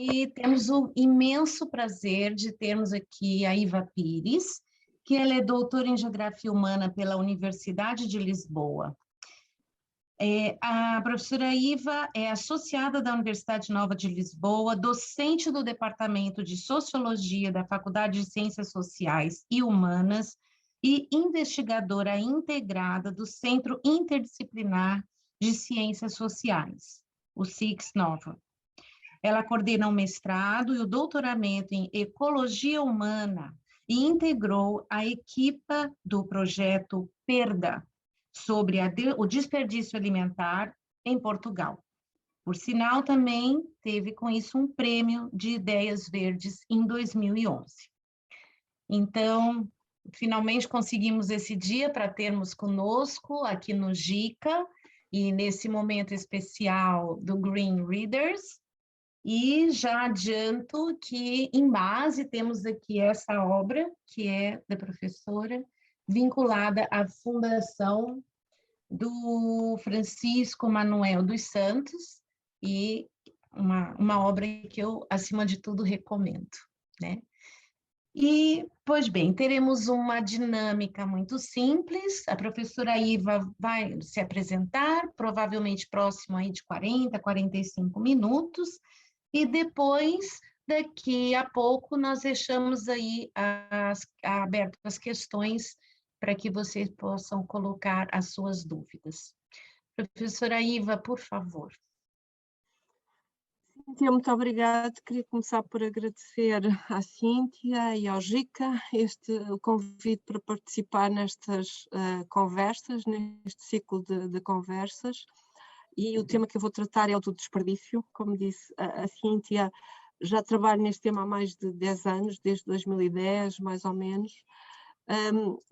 E temos o imenso prazer de termos aqui a Iva Pires, que ela é doutora em Geografia Humana pela Universidade de Lisboa. A professora Iva é associada da Universidade Nova de Lisboa, docente do Departamento de Sociologia da Faculdade de Ciências Sociais e Humanas e investigadora integrada do Centro Interdisciplinar de Ciências Sociais, o CICS Nova. Ela coordena o mestrado e o doutoramento em Ecologia Humana e integrou a equipa do projeto Perda, sobre o desperdício alimentar em Portugal. Por sinal, também teve com isso um prêmio de ideias verdes em 2011. Então, finalmente conseguimos esse dia para termos conosco aqui no GICA, e nesse momento especial do Green Readers, e já adianto que, em base, temos aqui essa obra, que é da professora, vinculada à Fundação do Francisco Manuel dos Santos, e uma obra que eu, acima de tudo, recomendo, né? E, pois bem, teremos uma dinâmica muito simples. A professora Iva vai se apresentar, provavelmente próximo aí de 40, 45 minutos, e depois, daqui a pouco, nós deixamos aí aberto as questões para que vocês possam colocar as suas dúvidas. Professora Iva, por favor. Cíntia, muito obrigada. Queria começar por agradecer à Cíntia e ao GICA o convite para participar nestas conversas, neste ciclo de conversas. E o tema que eu vou tratar é o do desperdício. Como disse a Cíntia, já trabalho neste tema há mais de 10 anos, desde 2010, mais ou menos.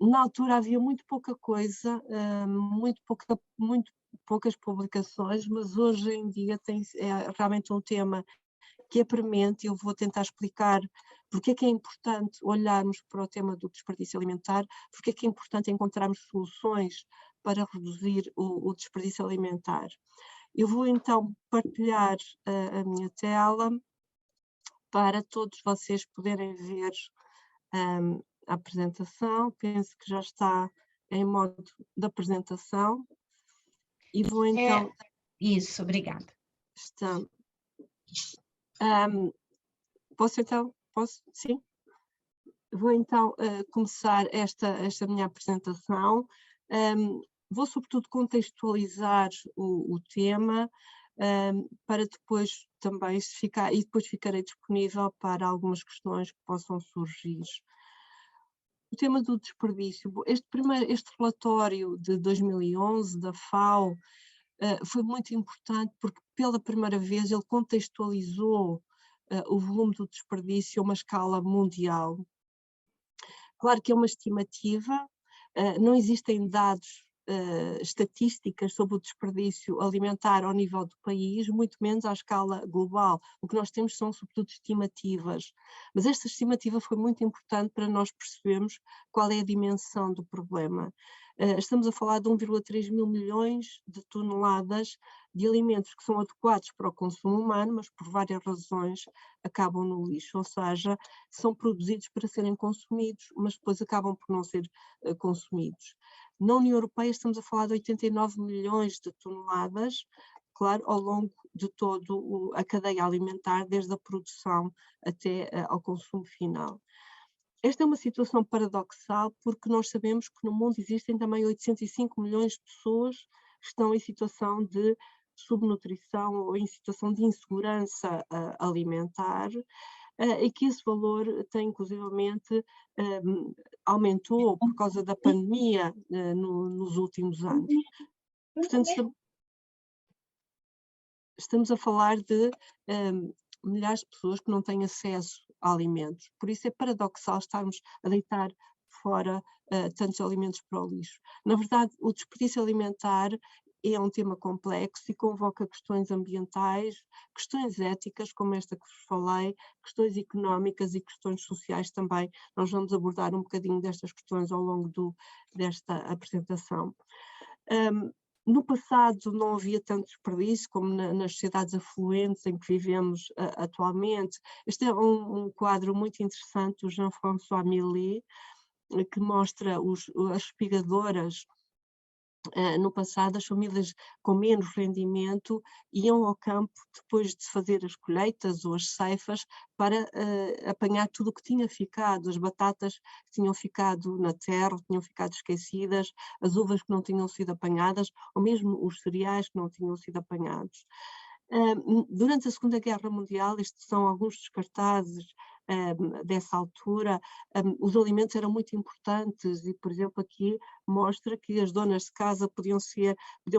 Na altura havia muito pouca coisa, muito poucas publicações, mas hoje em dia é realmente um tema que é premente. Eu vou tentar explicar porque é que é importante olharmos para o tema do desperdício alimentar, porque é que é importante encontrarmos soluções para reduzir o desperdício alimentar. Eu vou então partilhar a minha tela para todos vocês poderem ver a apresentação. Penso que já está em modo de apresentação. E vou então... Isso, obrigada. Está. Posso então? Posso? Sim? Vou então começar esta minha apresentação. Vou sobretudo contextualizar o tema para depois também e depois ficarei disponível para algumas questões que possam surgir. O tema do desperdício. Este relatório de 2011 da FAO foi muito importante porque pela primeira vez ele contextualizou o volume do desperdício a uma escala mundial. Claro que é uma estimativa, não existem dados estatísticas sobre o desperdício alimentar ao nível do país, muito menos à escala global. O que nós temos são, sobretudo, estimativas. Mas esta estimativa foi muito importante para nós percebermos qual é a dimensão do problema. Estamos a falar de 1,3 mil milhões de toneladas de alimentos que são adequados para o consumo humano, mas por várias razões acabam no lixo, ou seja, são produzidos para serem consumidos, mas depois acabam por não ser consumidos. Na União Europeia estamos a falar de 89 milhões de toneladas, claro, ao longo de toda a cadeia alimentar, desde a produção até ao consumo final. Esta é uma situação paradoxal porque nós sabemos que no mundo existem também 805 milhões de pessoas que estão em situação de subnutrição ou em situação de insegurança alimentar, e que esse valor tem inclusivamente aumentou por causa da pandemia nos últimos anos. Portanto, estamos a falar de milhares de pessoas que não têm acesso a alimentos. Por isso é paradoxal estarmos a deitar fora tantos alimentos para o lixo. Na verdade, o desperdício alimentar é um tema complexo e convoca questões ambientais, questões éticas, como esta que vos falei, questões económicas e questões sociais também. Nós vamos abordar um bocadinho destas questões ao longo desta apresentação. No passado não havia tanto desperdício como nas sociedades afluentes em que vivemos atualmente. Este é um quadro muito interessante do Jean-François Millet, que mostra as espigadoras. No passado, as famílias com menos rendimento iam ao campo depois de fazer as colheitas ou as ceifas para apanhar tudo o que tinha ficado, as batatas que tinham ficado na terra, tinham ficado esquecidas, as uvas que não tinham sido apanhadas, ou mesmo os cereais que não tinham sido apanhados. Durante a Segunda Guerra Mundial, estes são alguns dos cartazes dessa altura. Os alimentos eram muito importantes e, por exemplo, aqui mostra que as donas de casa podiam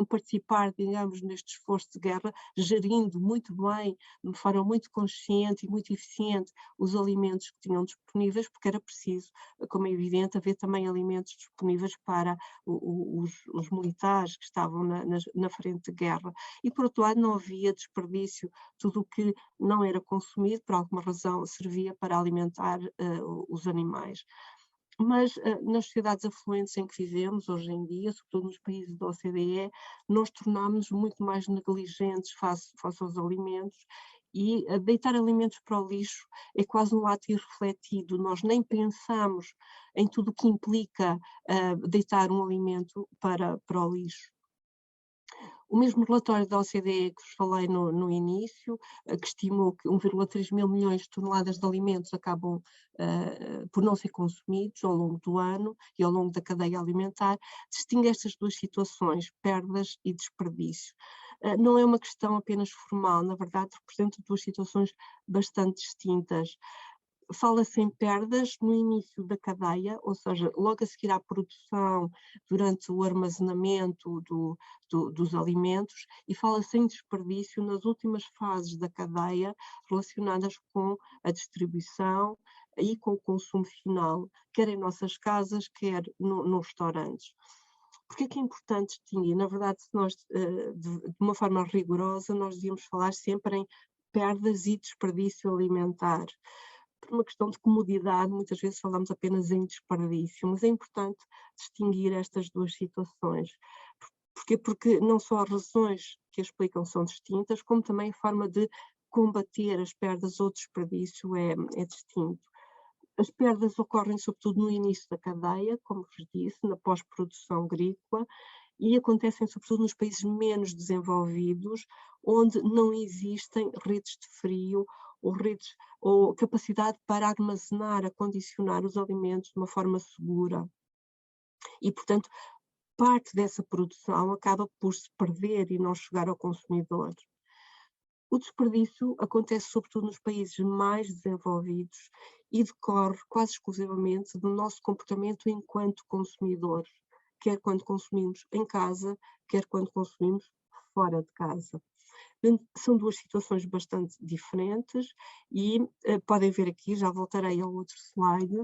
participar, digamos, neste esforço de guerra, gerindo muito bem, de forma muito consciente e muito eficiente, os alimentos que tinham disponíveis, porque era preciso, como é evidente, haver também alimentos disponíveis para os militares que estavam na frente de guerra. E, por outro lado, não havia desperdício. Tudo o que não era consumido, por alguma razão, servia para alimentar os animais. Mas nas sociedades afluentes em que vivemos hoje em dia, sobretudo nos países da OCDE, nós tornámos-nos muito mais negligentes face aos alimentos, e deitar alimentos para o lixo é quase um ato irrefletido. Nós nem pensamos em tudo o que implica deitar um alimento para o lixo. O mesmo relatório da OCDE que vos falei no início, que estimou que 1,3 mil milhões de toneladas de alimentos acabam por não ser consumidos ao longo do ano e ao longo da cadeia alimentar, distingue estas duas situações, perdas e desperdício. Não é uma questão apenas formal, na verdade representa duas situações bastante distintas. Fala-se em perdas no início da cadeia, ou seja, logo a seguir à produção, durante o armazenamento dos alimentos, e fala-se em desperdício nas últimas fases da cadeia relacionadas com a distribuição e com o consumo final, quer em nossas casas, quer nos restaurantes. Porque é que é importante distinguir? Na verdade, se nós, de uma forma rigorosa, nós devíamos falar sempre em perdas e desperdício alimentar. Por uma questão de comodidade, muitas vezes falamos apenas em desperdício, mas é importante distinguir estas duas situações. Porquê? Porque não só as razões que a explicam são distintas, como também a forma de combater as perdas ou desperdício é distinto. As perdas ocorrem sobretudo no início da cadeia, como vos disse, na pós-produção agrícola, e acontecem sobretudo nos países menos desenvolvidos, onde não existem redes de frio ou capacidade para armazenar, acondicionar os alimentos de uma forma segura. E, portanto, parte dessa produção acaba por se perder e não chegar ao consumidor. O desperdício acontece sobretudo nos países mais desenvolvidos e decorre quase exclusivamente do nosso comportamento enquanto consumidores, quer quando consumimos em casa, quer quando consumimos fora de casa. São duas situações bastante diferentes e podem ver aqui, já voltarei ao outro slide.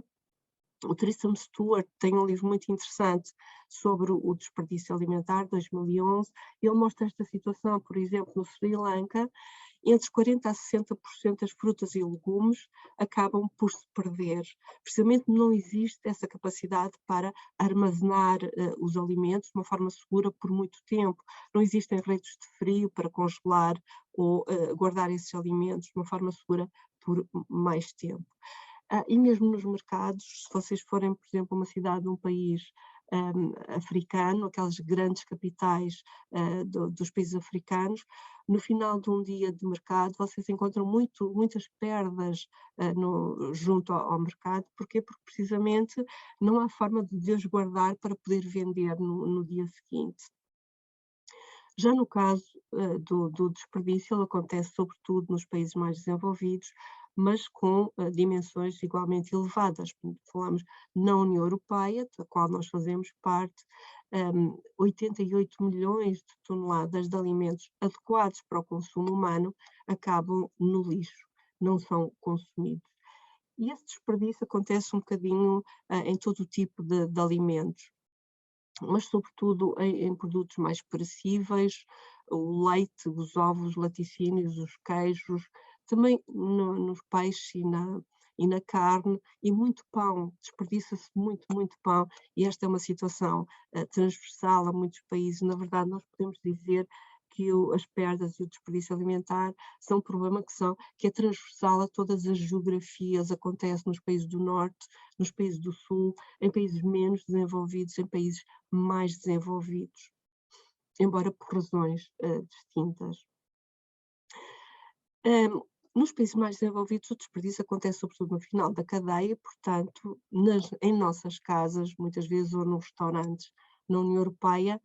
O Tristram Stuart tem um livro muito interessante sobre o desperdício alimentar, 2011. Ele mostra esta situação, por exemplo, no Sri Lanka, entre 40% a 60% das frutas e legumes acabam por se perder. Precisamente não existe essa capacidade para armazenar os alimentos de uma forma segura por muito tempo. Não existem redes de frio para congelar ou guardar esses alimentos de uma forma segura por mais tempo. E mesmo nos mercados, se vocês forem, por exemplo, a uma cidade, um país africano, aquelas grandes capitais dos países africanos, no final de um dia de mercado, vocês encontram muitas perdas junto ao mercado. Porquê? Porque precisamente não há forma de os guardar para poder vender no dia seguinte. Já no caso do desperdício, ele acontece sobretudo nos países mais desenvolvidos, mas com dimensões igualmente elevadas. Falamos na União Europeia, da qual nós fazemos parte, 88 milhões de toneladas de alimentos adequados para o consumo humano acabam no lixo, não são consumidos. E esse desperdício acontece um bocadinho em todo o tipo de alimentos, mas sobretudo em produtos mais perecíveis, o leite, os ovos, laticínios, os queijos, também nos peixes e na carne, e muito pão, desperdiça-se muito, muito pão, e esta é uma situação transversal a muitos países. Na verdade, nós podemos dizer que as perdas e o desperdício alimentar são um problema que é transversal a todas as geografias, acontece nos países do Norte, nos países do Sul, em países menos desenvolvidos, em países mais desenvolvidos, embora por razões distintas. Nos países mais desenvolvidos, o desperdício acontece sobretudo no final da cadeia, portanto, em nossas casas, muitas vezes, ou nos restaurantes na União Europeia,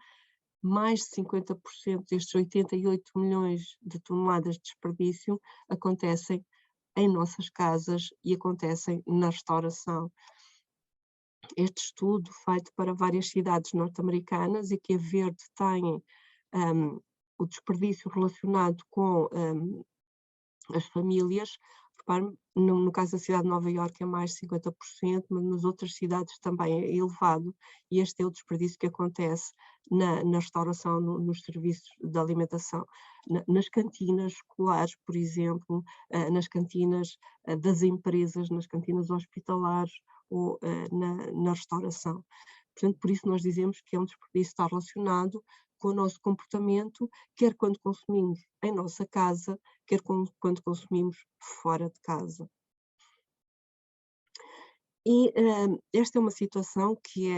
mais de 50% destes 88 milhões de toneladas de desperdício acontecem em nossas casas e acontecem na restauração. Este estudo, feito para várias cidades norte-americanas e que a Verde tem o desperdício relacionado com as famílias, no caso da cidade de Nova Iorque é mais de 50%, mas nas outras cidades também é elevado, e este é o desperdício que acontece na restauração, nos serviços de alimentação, nas cantinas escolares, por exemplo, nas cantinas das empresas, nas cantinas hospitalares ou na restauração. Portanto, por isso nós dizemos que é um desperdício que está relacionado com o nosso comportamento, quer quando consumimos em nossa casa, quer quando consumimos fora de casa. E esta é uma situação que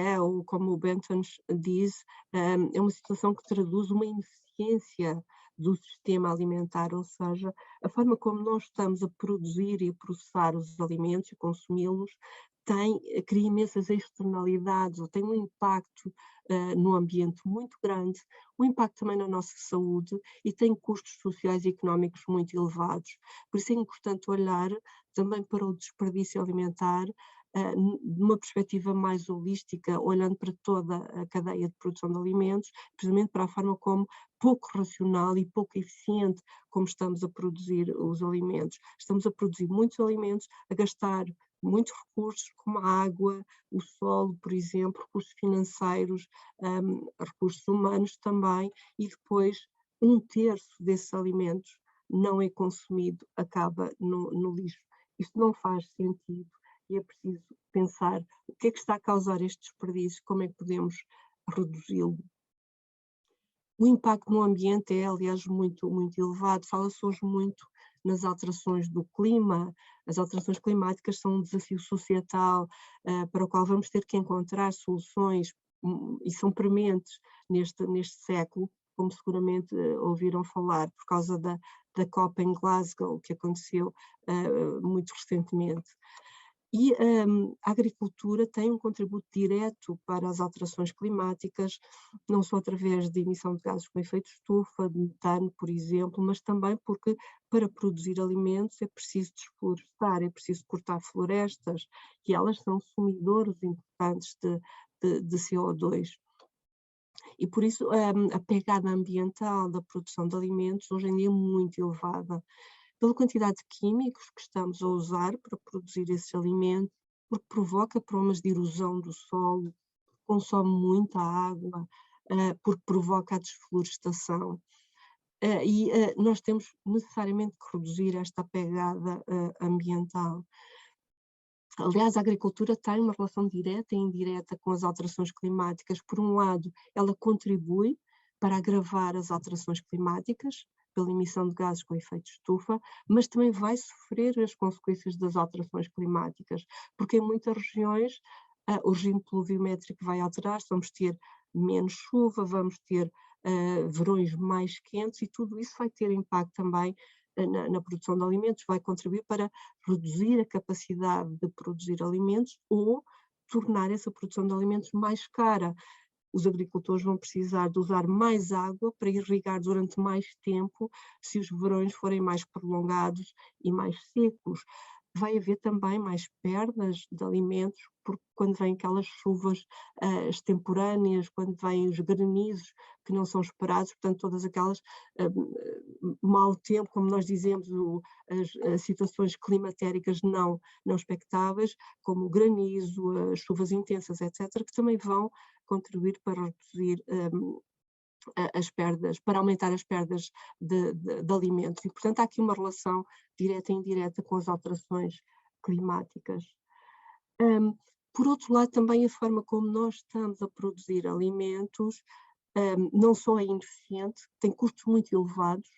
como o Bentham diz, é uma situação que traduz uma ineficiência do sistema alimentar, ou seja, a forma como nós estamos a produzir e a processar os alimentos e consumi-los cria imensas externalidades, ou tem um impacto no ambiente muito grande, um impacto também na nossa saúde e tem custos sociais e económicos muito elevados. Por isso é importante olhar também para o desperdício alimentar de uma perspectiva mais holística, olhando para toda a cadeia de produção de alimentos, precisamente para a forma como pouco racional e pouco eficiente como estamos a produzir os alimentos. Estamos a produzir muitos alimentos, a gastar muitos recursos, como a água, o solo, por exemplo, recursos financeiros, recursos humanos também, e depois 1/3 desses alimentos não é consumido, acaba no lixo. Isto não faz sentido e é preciso pensar o que é que está a causar este desperdício, como é que podemos reduzi-lo. O impacto no ambiente é, aliás, muito, muito elevado. Fala-se hoje muito nas alterações do clima. As alterações climáticas são um desafio societal para o qual vamos ter que encontrar soluções e são prementes neste século, como seguramente ouviram falar por causa da COP em Glasgow, que aconteceu muito recentemente. E a agricultura tem um contributo direto para as alterações climáticas, não só através de emissão de gases com efeito estufa, de metano, por exemplo, mas também porque para produzir alimentos é preciso desflorestar, é preciso cortar florestas, e elas são sumidores importantes de CO2. E por isso a pegada ambiental da produção de alimentos hoje em dia é muito elevada, pela quantidade de químicos que estamos a usar para produzir esses alimentos, porque provoca problemas de erosão do solo, consome muita água, porque provoca a desflorestação. Nós temos necessariamente que reduzir esta pegada ambiental. Aliás, a agricultura tem uma relação direta e indireta com as alterações climáticas. Por um lado, ela contribui para agravar as alterações climáticas, pela emissão de gases com efeito estufa, mas também vai sofrer as consequências das alterações climáticas, porque em muitas regiões o regime pluviométrico vai alterar-se, vamos ter menos chuva, vamos ter verões mais quentes, e tudo isso vai ter impacto também na produção de alimentos, vai contribuir para reduzir a capacidade de produzir alimentos ou tornar essa produção de alimentos mais cara. Os agricultores vão precisar de usar mais água para irrigar durante mais tempo se os verões forem mais prolongados e mais secos. Vai haver também mais perdas de alimentos, porque quando vêm aquelas chuvas extemporâneas, quando vêm os granizos que não são esperados, portanto todas aquelas mau tempo, como nós dizemos, as situações climatéricas não expectáveis, como o granizo, as chuvas intensas, etc., que também vão contribuir para reduzir as perdas, para aumentar as perdas de alimentos. E, portanto, há aqui uma relação direta e indireta com as alterações climáticas. Por outro lado, também a forma como nós estamos a produzir alimentos não só é ineficiente, tem custos muito elevados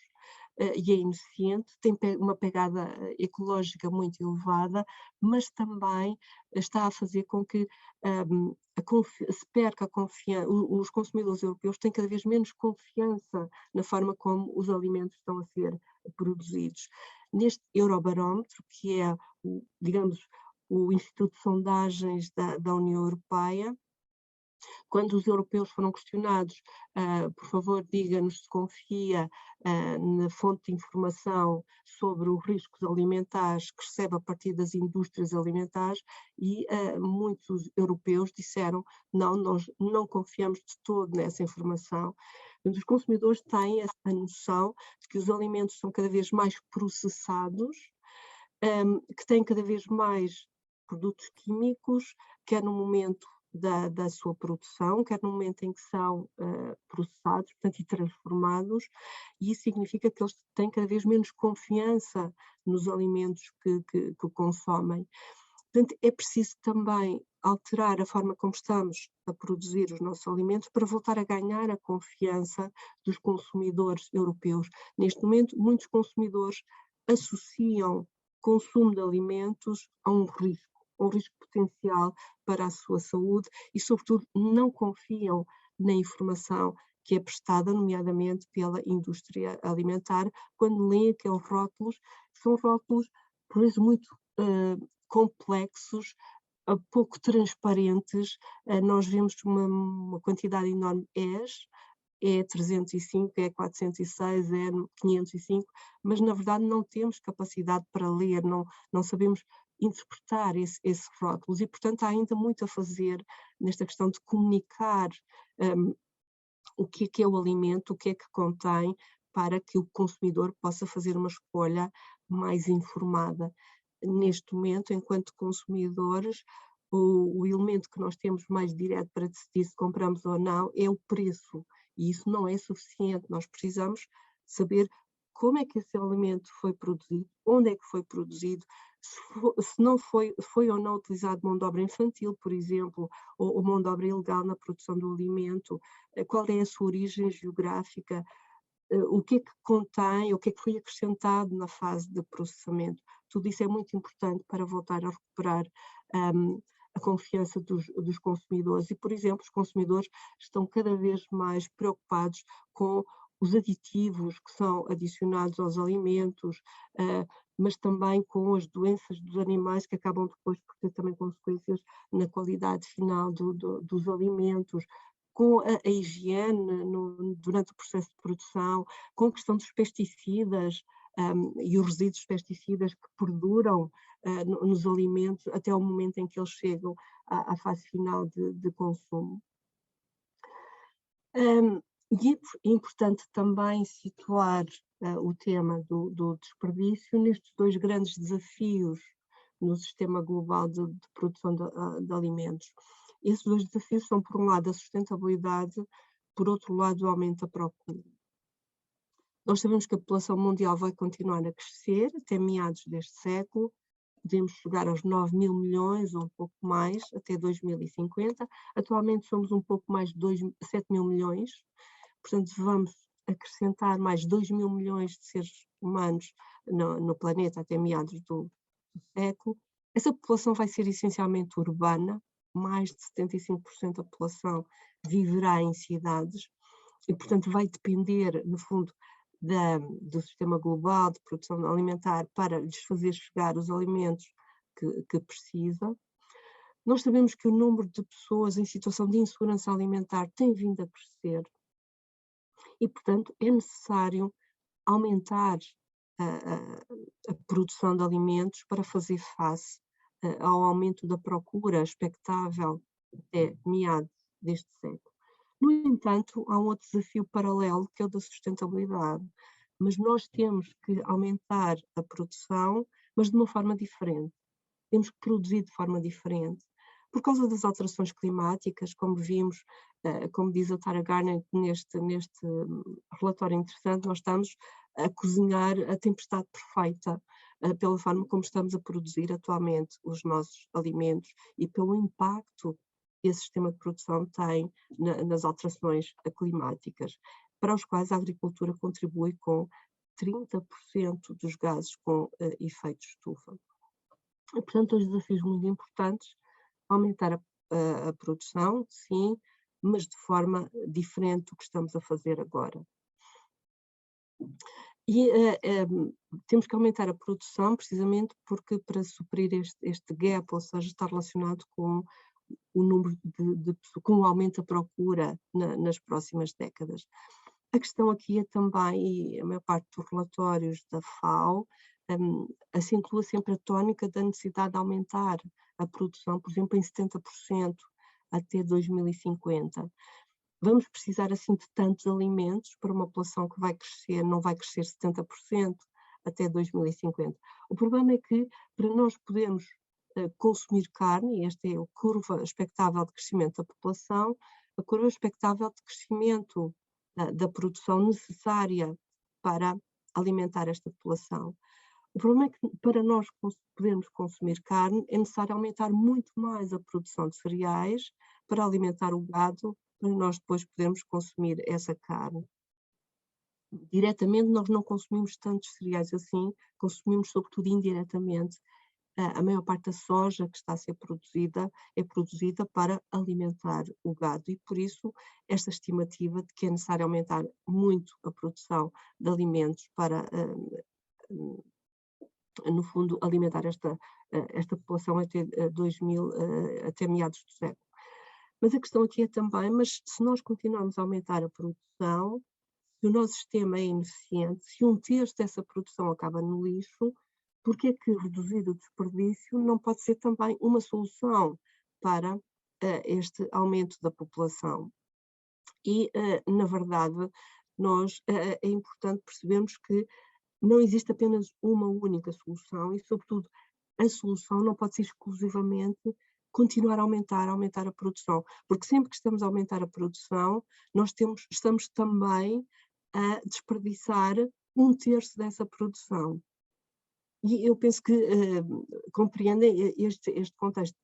e é ineficiente, tem uma pegada ecológica muito elevada, mas também está a fazer com que se perca a confiança, os consumidores europeus têm cada vez menos confiança na forma como os alimentos estão a ser produzidos. Neste Eurobarómetro, que é, digamos, o Instituto de Sondagens da União Europeia, quando os europeus foram questionados, por favor, diga-nos se confia na fonte de informação sobre os riscos alimentares que recebe a partir das indústrias alimentares, e muitos europeus disseram não, nós não confiamos de todo nessa informação. Os consumidores têm essa noção de que os alimentos são cada vez mais processados, que têm cada vez mais produtos químicos, quer no momento da sua produção, quer no momento em que são processados, portanto, e transformados, e isso significa que eles têm cada vez menos confiança nos alimentos que consomem. Portanto, é preciso também alterar a forma como estamos a produzir os nossos alimentos para voltar a ganhar a confiança dos consumidores europeus. Neste momento, muitos consumidores associam consumo de alimentos a um risco potencial para a sua saúde e, sobretudo, não confiam na informação que é prestada, nomeadamente pela indústria alimentar, quando leem aqueles rótulos, que são rótulos, por vezes, muito complexos, pouco transparentes. Nós vemos uma quantidade enorme é 305, é 406, é 505, mas na verdade não temos capacidade para ler, não sabemos interpretar esses rótulos e, portanto, há ainda muito a fazer nesta questão de comunicar o que é o alimento, o que é que contém, para que o consumidor possa fazer uma escolha mais informada. Neste momento, enquanto consumidores, o elemento que nós temos mais direto para decidir se compramos ou não é o preço, e isso não é suficiente. Nós precisamos saber como é que esse alimento foi produzido, onde é que foi produzido, se não foi ou não utilizado mão de obra infantil, por exemplo, ou mão de obra ilegal na produção do alimento, qual é a sua origem geográfica, o que é que contém, o que é que foi acrescentado na fase de processamento. Tudo isso é muito importante para voltar a recuperar a confiança dos consumidores e, por exemplo, os consumidores estão cada vez mais preocupados com os aditivos que são adicionados aos alimentos, mas também com as doenças dos animais, que acabam depois por ter também consequências na qualidade final dos alimentos, com a higiene durante o processo de produção, com a questão dos pesticidas e os resíduos de pesticidas que perduram nos alimentos até o momento em que eles chegam à fase final de consumo. E é importante também situar o tema do desperdício nestes dois grandes desafios no sistema global de produção de alimentos. Esses dois desafios são, por um lado, a sustentabilidade, por outro lado, o aumento da procura. Nós sabemos que a população mundial vai continuar a crescer até meados deste século, podemos chegar aos 9 mil milhões ou um pouco mais até 2050. Atualmente somos um pouco mais de 7 mil milhões, portanto vamos acrescentar mais 2 mil milhões de seres humanos no planeta até meados do século. Essa população vai ser essencialmente urbana, mais de 75% da população viverá em cidades e, portanto, vai depender, no fundo, do sistema global de produção alimentar para lhes fazer chegar os alimentos que precisam. Nós sabemos que o número de pessoas em situação de insegurança alimentar tem vindo a crescer e, portanto, é necessário aumentar a produção de alimentos para fazer face ao aumento da procura expectável até meados deste século. No entanto, há um outro desafio paralelo, que é o da sustentabilidade, mas nós temos que aumentar a produção, mas de uma forma diferente. Temos que produzir de forma diferente. Por causa das alterações climáticas, como vimos, como diz a Tara Garnett neste relatório interessante, nós estamos a cozinhar a tempestade perfeita. pela forma como estamos a produzir atualmente os nossos alimentos e pelo impacto que esse sistema de produção tem nas alterações climáticas, para os quais a agricultura contribui com 30% dos gases com efeito de estufa. E, portanto, dois desafios muito importantes: aumentar a produção, sim, mas de forma diferente do que estamos a fazer agora. E temos que aumentar a produção precisamente porque para suprir este gap, ou seja, está relacionado com o número com o aumento da procura nas próximas décadas. A questão aqui é também, e a maior parte dos relatórios da FAO acentua sempre a tónica da necessidade de aumentar a produção, por exemplo, em 70% até 2050. Vamos precisar assim de tantos alimentos para uma população que vai crescer, não vai crescer 70% até 2050. O problema é que para nós podermos consumir carne, e esta é a curva expectável de crescimento da população, a curva expectável de crescimento da produção necessária para alimentar esta população. O problema é que para nós podermos consumir carne é necessário aumentar muito mais a produção de cereais para alimentar o gado, para nós depois podermos consumir essa carne. Diretamente nós não consumimos tantos cereais assim, consumimos sobretudo indiretamente. A maior parte da soja que está a ser produzida é produzida para alimentar o gado e por isso esta estimativa de que é necessário aumentar muito a produção de alimentos para, no fundo, alimentar esta população até 2000, até meados do século. Mas a questão aqui é também, mas se nós continuarmos a aumentar a produção, se o nosso sistema é ineficiente, se um terço dessa produção acaba no lixo, porque é que reduzir o desperdício não pode ser também uma solução para este aumento da população? E, na verdade, é importante percebermos que não existe apenas uma única solução e, sobretudo, a solução não pode ser exclusivamente continuar a aumentar a produção, porque sempre que estamos a aumentar a produção, estamos também a desperdiçar um terço dessa produção. E eu penso que compreendem este contexto.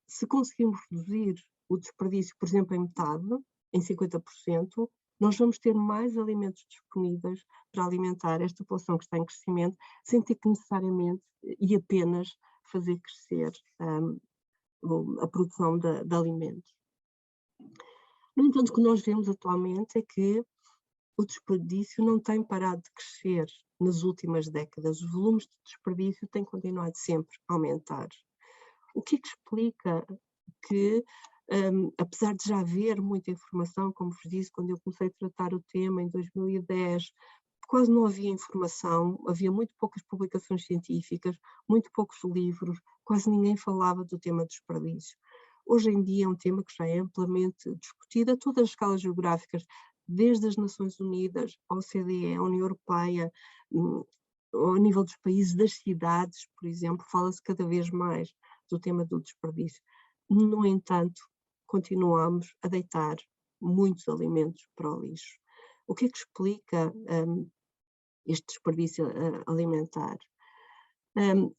Se conseguirmos reduzir o desperdício, por exemplo, em metade, em 50%, nós vamos ter mais alimentos disponíveis para alimentar esta população que está em crescimento, sem ter que necessariamente e apenas fazer crescer a produção de alimentos. No entanto, o que nós vemos atualmente é que o desperdício não tem parado de crescer nas últimas décadas. Os volumes de desperdício têm continuado sempre a aumentar. O que é que explica que, apesar de já haver muita informação, como vos disse, quando eu comecei a tratar o tema em 2010, quase não havia informação, havia muito poucas publicações científicas, muito poucos livros, quase ninguém falava do tema do desperdício. Hoje em dia é um tema que já é amplamente discutido a todas as escalas geográficas, desde as Nações Unidas, a OCDE, a União Europeia, ao nível dos países, das cidades, por exemplo, fala-se cada vez mais do tema do desperdício. No entanto, continuamos a deitar muitos alimentos para o lixo. O que é que explica este desperdício alimentar?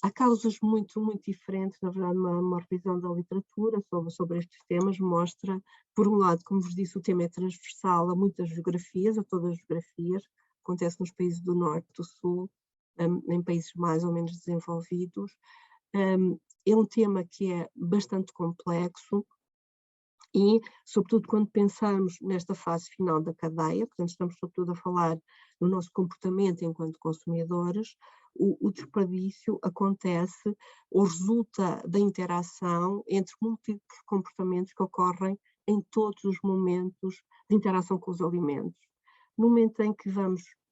Há causas muito diferentes, na verdade uma revisão da literatura sobre estes temas mostra, por um lado, como vos disse, o tema é transversal a muitas geografias, a todas as geografias, acontece nos países do Norte, do Sul, em países mais ou menos desenvolvidos. É um tema que é bastante complexo e, sobretudo, quando pensamos nesta fase final da cadeia, portanto estamos sobretudo a falar no nosso comportamento enquanto consumidores, o desperdício acontece ou resulta da interação entre múltiplos comportamentos que ocorrem em todos os momentos de interação com os alimentos. No momento em que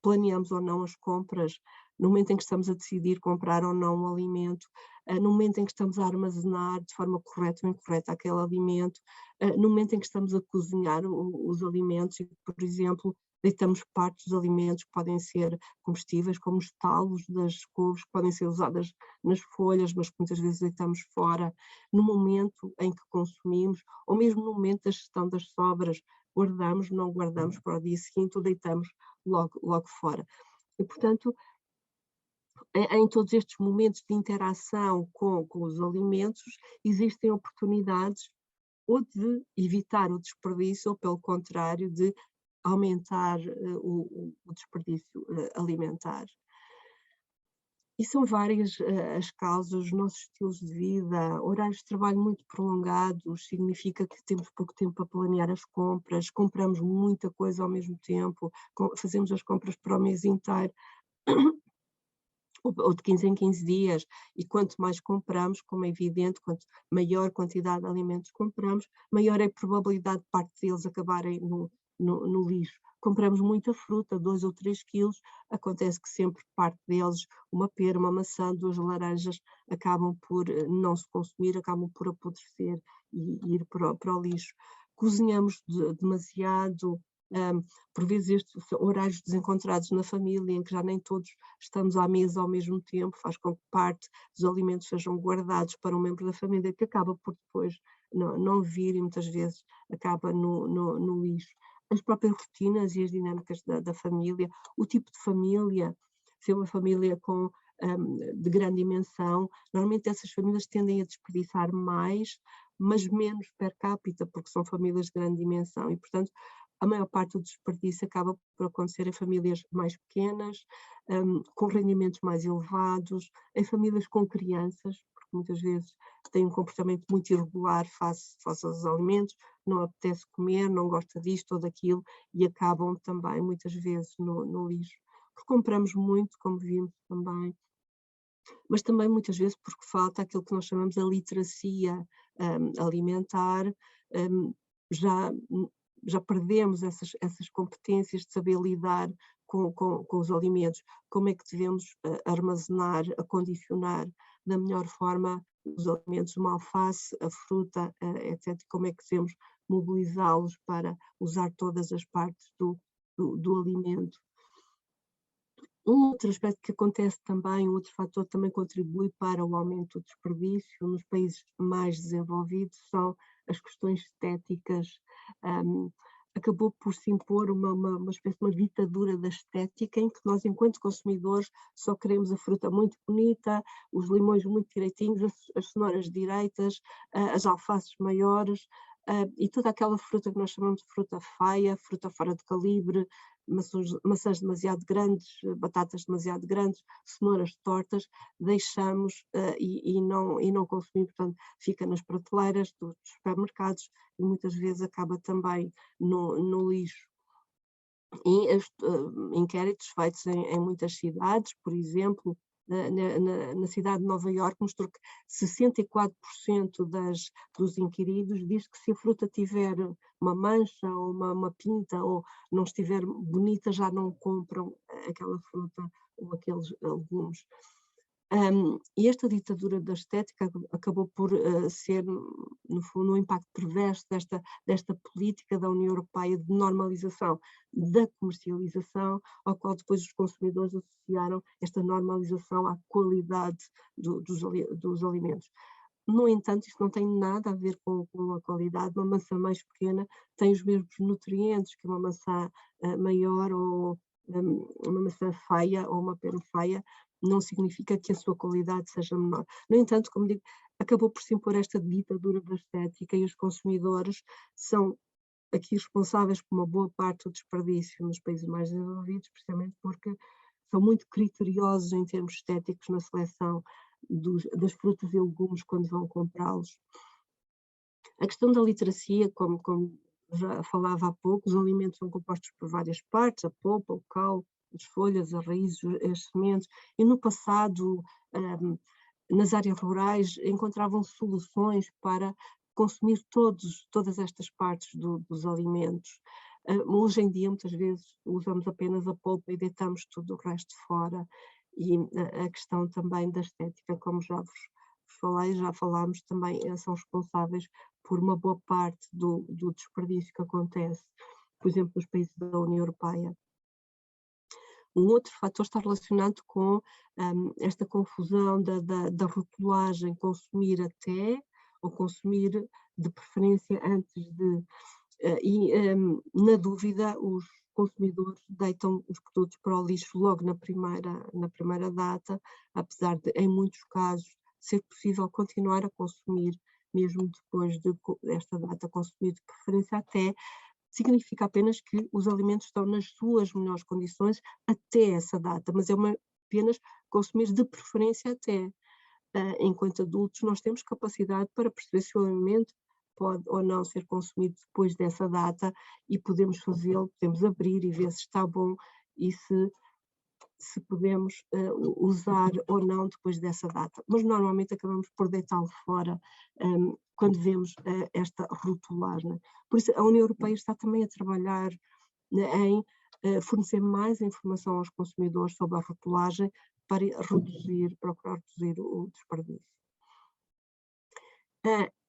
planeamos ou não as compras, no momento em que estamos a decidir comprar ou não um alimento, no momento em que estamos a armazenar de forma correta ou incorreta aquele alimento, no momento em que estamos a cozinhar os alimentos e, por exemplo, deitamos partes dos alimentos que podem ser comestíveis, como os talos das couves, que podem ser usadas nas folhas, mas que muitas vezes deitamos fora, no momento em que consumimos, ou mesmo no momento da gestão das sobras, guardamos, não guardamos para o dia seguinte ou deitamos logo fora. E, portanto, em todos estes momentos de interação com os alimentos, existem oportunidades ou de evitar o desperdício, ou pelo contrário, de aumentar o desperdício alimentar. E são várias as causas, os nossos estilos de vida, horários de trabalho muito prolongados, significa que temos pouco tempo para planear as compras, compramos muita coisa ao mesmo tempo, fazemos as compras para o mês inteiro, ou de 15 em 15 dias, e quanto mais compramos, como é evidente, quanto maior quantidade de alimentos compramos, maior é a probabilidade de parte deles acabarem no lixo. Compramos muita fruta, 2 ou 3 quilos, acontece que sempre parte deles, uma pera, uma maçã, 2 laranjas, acabam por não se consumir, acabam por apodrecer e ir para o lixo. Cozinhamos demasiado, por vezes estes horários desencontrados na família, em que já nem todos estamos à mesa ao mesmo tempo, faz com que parte dos alimentos sejam guardados para um membro da família, que acaba por depois não vir e muitas vezes acaba no lixo. As próprias rotinas e as dinâmicas da família, o tipo de família, se é uma família de grande dimensão, normalmente essas famílias tendem a desperdiçar mais, mas menos per capita, porque são famílias de grande dimensão e, portanto, a maior parte do desperdício acaba por acontecer em famílias mais pequenas, com rendimentos mais elevados, em famílias com crianças, porque muitas vezes têm um comportamento muito irregular face aos alimentos, não apetece comer, não gosta disto ou daquilo e acabam também muitas vezes no lixo. Porque compramos muito, como vimos também, mas também muitas vezes porque falta aquilo que nós chamamos a literacia alimentar, já perdemos essas competências de saber lidar com os alimentos, como é que devemos armazenar, acondicionar da melhor forma os alimentos, uma alface, a fruta, etc. Como é que devemos mobilizá-los para usar todas as partes do alimento. Um outro aspecto que acontece também, um outro fator que também contribui para o aumento do desperdício nos países mais desenvolvidos são as questões estéticas. Acabou por se impor uma espécie de uma ditadura da estética em que nós, enquanto consumidores, só queremos a fruta muito bonita, os limões muito direitinhos, as cenouras direitas, as alfaces maiores, e toda aquela fruta que nós chamamos de fruta faia, fruta fora de calibre, maçãs demasiado grandes, batatas demasiado grandes, cenouras tortas, deixamos e não consumimos, portanto fica nas prateleiras dos supermercados e muitas vezes acaba também no lixo. E inquéritos feitos em muitas cidades, por exemplo, na cidade de Nova Iorque, mostrou que 64% dos inquiridos diz que se a fruta tiver uma mancha ou uma pinta ou não estiver bonita, já não compram aquela fruta ou aqueles legumes. E esta ditadura da estética acabou por ser, no fundo, um impacto perverso desta política da União Europeia de normalização da comercialização, ao qual depois os consumidores associaram esta normalização à qualidade dos alimentos. No entanto, isto não tem nada a ver com a qualidade. Uma maçã mais pequena tem os mesmos nutrientes que uma maçã maior, ou uma maçã feia ou uma pera feia, não significa que a sua qualidade seja menor. No entanto, como digo, acabou por se impor esta ditadura da estética e os consumidores são aqui responsáveis por uma boa parte do desperdício nos países mais desenvolvidos, precisamente porque são muito criteriosos em termos estéticos na seleção das frutas e legumes quando vão comprá-los. A questão da literacia, como já falava há pouco, os alimentos são compostos por várias partes, a polpa, o caule, as folhas, as raízes, as sementes, e no passado, nas áreas rurais, encontravam soluções para consumir todas estas partes dos alimentos. Hoje em dia, muitas vezes, usamos apenas a polpa e deitamos tudo o resto fora, e a questão também da estética, como já vos falei, já falámos, também são responsáveis por uma boa parte do desperdício que acontece, por exemplo, nos países da União Europeia. Um outro fator está relacionado com esta confusão da rotulagem, consumir até, ou consumir de preferência antes de, na dúvida, consumidores deitam os produtos para o lixo logo na primeira data, apesar de, em muitos casos, ser possível continuar a consumir, mesmo depois desta data, consumir de preferência até, significa apenas que os alimentos estão nas suas melhores condições até essa data, mas é apenas consumir de preferência até. Enquanto adultos, nós temos capacidade para perceber se o alimento pode ou não ser consumido depois dessa data e podemos fazê-lo, podemos abrir e ver se está bom e se podemos usar ou não depois dessa data. Mas normalmente acabamos por deitá-lo fora quando vemos esta rotulagem. Por isso a União Europeia está também a trabalhar em fornecer mais informação aos consumidores sobre a rotulagem para procurar reduzir o desperdício.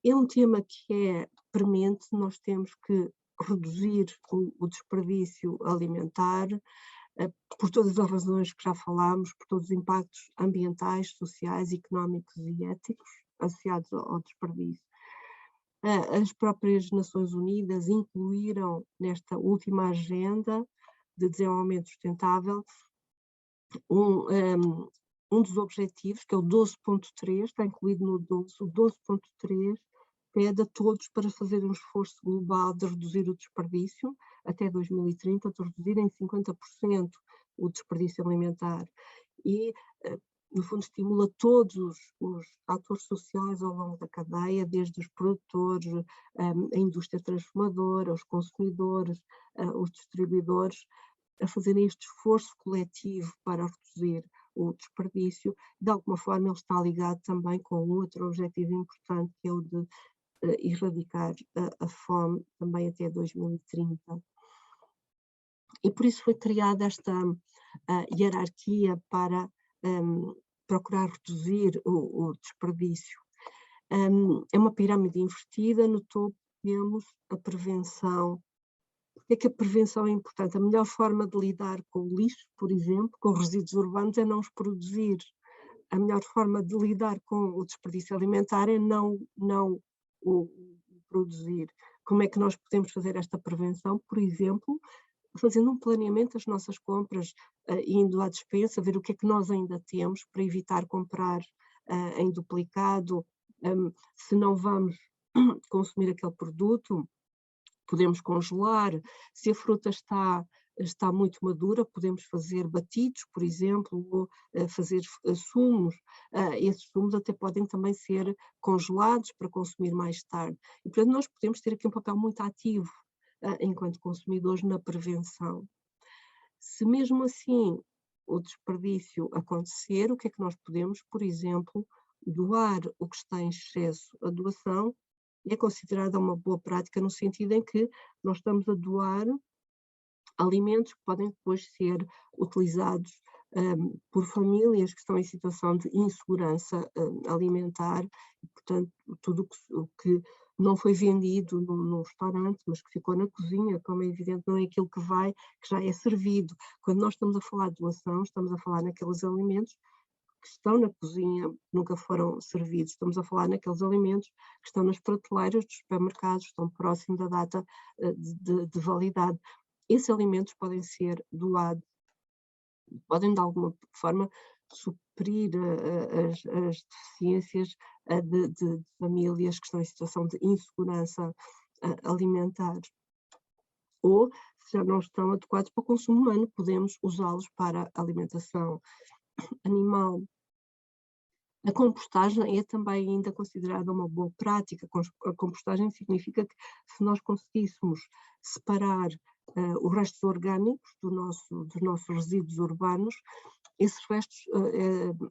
É um tema que é premente, nós temos que reduzir o desperdício alimentar, por todas as razões que já falámos, por todos os impactos ambientais, sociais, económicos e éticos associados ao desperdício. As próprias Nações Unidas incluíram nesta última agenda de desenvolvimento sustentável um dos objetivos, que é o 12.3, está incluído no 12, o 12.3 pede a todos para fazer um esforço global de reduzir o desperdício até 2030, de reduzir em 50% o desperdício alimentar e, no fundo, estimula todos os atores sociais ao longo da cadeia, desde os produtores, a indústria transformadora, os consumidores, os distribuidores, a fazerem este esforço coletivo para reduzir o desperdício. De alguma forma ele está ligado também com outro objetivo importante, que é o de erradicar a fome também até 2030. E por isso foi criada esta hierarquia para procurar reduzir o desperdício. É uma pirâmide invertida, no topo temos a prevenção. Por que a prevenção é importante? A melhor forma de lidar com o lixo, por exemplo, com os resíduos urbanos, é não os produzir. A melhor forma de lidar com o desperdício alimentar é não o produzir. Como é que nós podemos fazer esta prevenção? Por exemplo, fazendo um planeamento das nossas compras, indo à despensa, ver o que é que nós ainda temos para evitar comprar em duplicado. Se não vamos consumir aquele produto, podemos congelar. Se a fruta está muito madura, podemos fazer batidos, por exemplo, ou fazer sumos. Esses sumos até podem também ser congelados para consumir mais tarde. E, portanto, nós podemos ter aqui um papel muito ativo enquanto consumidores na prevenção. Se mesmo assim o desperdício acontecer, o que é que nós podemos? Por exemplo, doar o que está em excesso. A doação é considerada uma boa prática no sentido em que nós estamos a doar alimentos que podem depois ser utilizados por famílias que estão em situação de insegurança alimentar, e, portanto, tudo o que não foi vendido no restaurante, mas que ficou na cozinha, como é evidente, não é aquilo que já é servido. Quando nós estamos a falar de doação, estamos a falar naqueles alimentos que estão na cozinha, nunca foram servidos. Estamos a falar naqueles alimentos que estão nas prateleiras dos supermercados, estão próximo da data de validade. Esses alimentos podem ser doados, podem de alguma forma suprir as deficiências de famílias que estão em situação de insegurança alimentar. Ou, se já não estão adequados para o consumo humano, podemos usá-los para a alimentação animal. A compostagem é também ainda considerada uma boa prática. A compostagem significa que, se nós conseguíssemos separar os restos orgânicos dos nossos resíduos urbanos, esses restos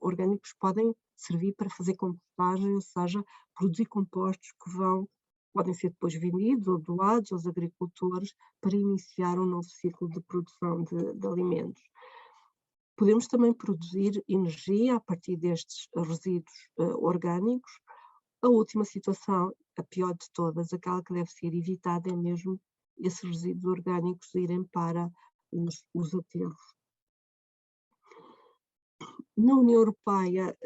orgânicos podem servir para fazer compostagem, ou seja, produzir compostos que podem ser depois vendidos ou doados aos agricultores para iniciar um novo ciclo de produção de alimentos. Podemos também produzir energia a partir destes resíduos orgânicos. A última situação, a pior de todas, aquela que deve ser evitada, é mesmo esses resíduos orgânicos irem para os aterros. Na União Europeia,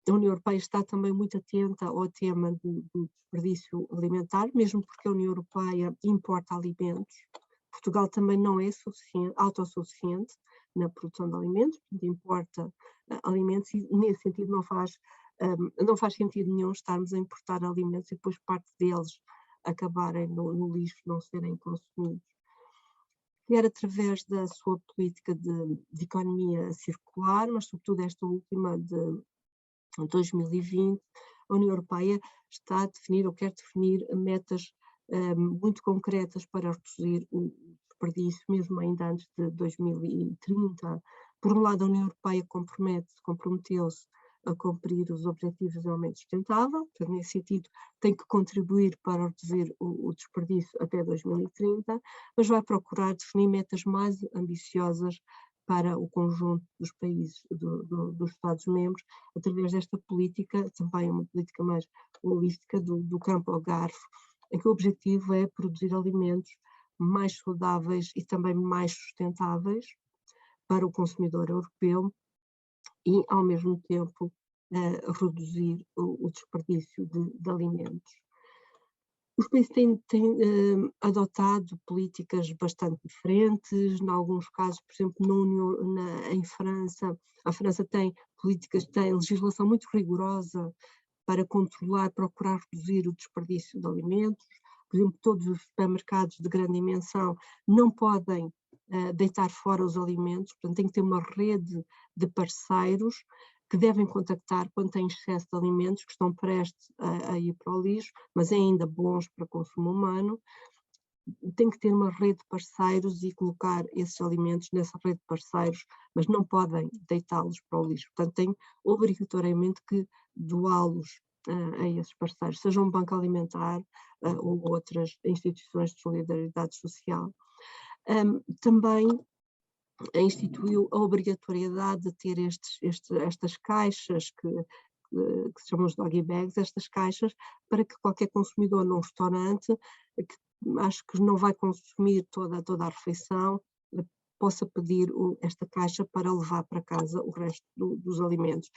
a União Europeia está também muito atenta ao tema do desperdício alimentar, mesmo porque a União Europeia importa alimentos Portugal também não é autossuficiente na produção de alimentos, portanto, importa alimentos e, nesse sentido, não faz sentido nenhum estarmos a importar alimentos e depois parte deles acabarem no lixo, não serem consumidos. Quer através da sua política de economia circular, mas sobretudo esta última de 2020, a União Europeia está a definir ou quer definir metas muito concretas para reduzir o desperdício, mesmo ainda antes de 2030. Por um lado, a União Europeia comprometeu-se a cumprir os Objetivos de Desenvolvimento Sustentável, portanto, nesse sentido, tem que contribuir para reduzir o desperdício até 2030, mas vai procurar definir metas mais ambiciosas para o conjunto dos países, dos Estados-membros, através desta política, também uma política mais holística, do campo ao garfo, em que o objetivo é produzir alimentos mais saudáveis e também mais sustentáveis para o consumidor europeu e, ao mesmo tempo, reduzir o desperdício de alimentos. Os países têm adotado políticas bastante diferentes, em alguns casos, por exemplo, em França, a França tem legislação muito rigorosa para procurar reduzir o desperdício de alimentos. Por exemplo, todos os supermercados de grande dimensão não podem deitar fora os alimentos, portanto tem que ter uma rede de parceiros que devem contactar quando têm excesso de alimentos que estão prestes a ir para o lixo, mas ainda bons para consumo humano. Tem que ter uma rede de parceiros e colocar esses alimentos nessa rede de parceiros, mas não podem deitá-los para o lixo. Portanto, tem obrigatoriamente que doá-los a esses parceiros, seja um banco alimentar ou outras instituições de solidariedade social. Também instituiu a obrigatoriedade de ter estas caixas que se chamam os doggy bags, estas caixas, para que qualquer consumidor num restaurante, que acho que não vai consumir toda a refeição, possa pedir esta caixa para levar para casa o resto dos alimentos.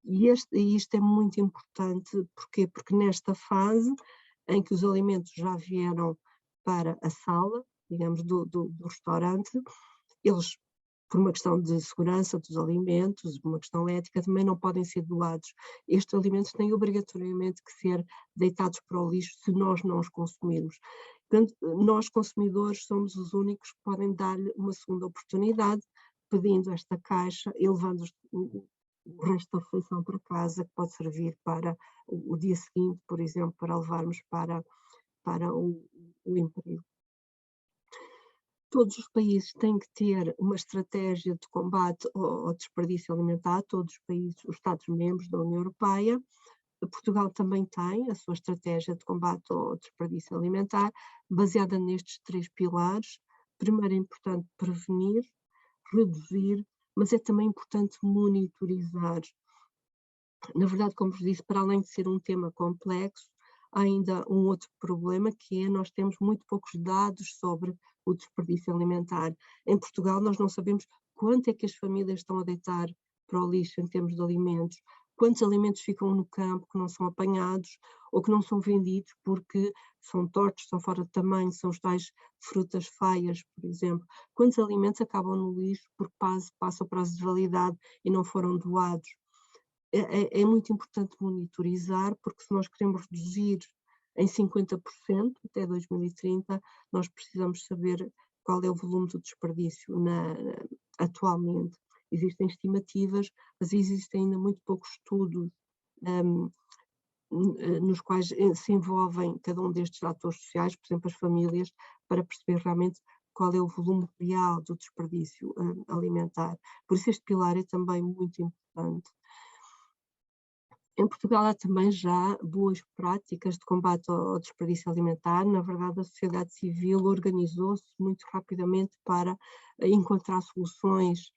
E isto é muito importante, porquê? Porque nesta fase em que os alimentos já vieram para a sala, digamos, do restaurante, eles, por uma questão de segurança dos alimentos, por uma questão ética, também não podem ser doados. Estes alimentos têm obrigatoriamente que ser deitados para o lixo se nós não os consumirmos. Portanto, nós, consumidores, somos os únicos que podem dar-lhe uma segunda oportunidade, pedindo esta caixa e levando o resto da refeição para casa, que pode servir para o dia seguinte, por exemplo, para levarmos para o emprego. Todos os países têm que ter uma estratégia de combate ao desperdício alimentar, todos os países, os Estados-membros da União Europeia. Portugal também tem a sua estratégia de combate ao desperdício alimentar, baseada nestes 3 pilares. Primeiro é importante prevenir, reduzir, mas é também importante monitorizar. Na verdade, como vos disse, para além de ser um tema complexo, há ainda um outro problema, que é nós temos muito poucos dados sobre o desperdício alimentar. Em Portugal nós não sabemos quanto é que as famílias estão a deitar para o lixo em termos de alimentos, quantos alimentos ficam no campo que não são apanhados ou que não são vendidos porque são tortos, são fora de tamanho, são os tais frutas feias, por exemplo. Quantos alimentos acabam no lixo porque passam o prazo de validade e não foram doados. É muito importante monitorizar, porque se nós queremos reduzir em 50% até 2030, nós precisamos saber qual é o volume do desperdício atualmente. Existem estimativas, mas existem ainda muito poucos estudos nos quais se envolvem cada um destes atores sociais, por exemplo, as famílias, para perceber realmente qual é o volume real do desperdício alimentar. Por isso este pilar é também muito importante. Em Portugal há também já boas práticas de combate ao desperdício alimentar. Na verdade, a sociedade civil organizou-se muito rapidamente para encontrar soluções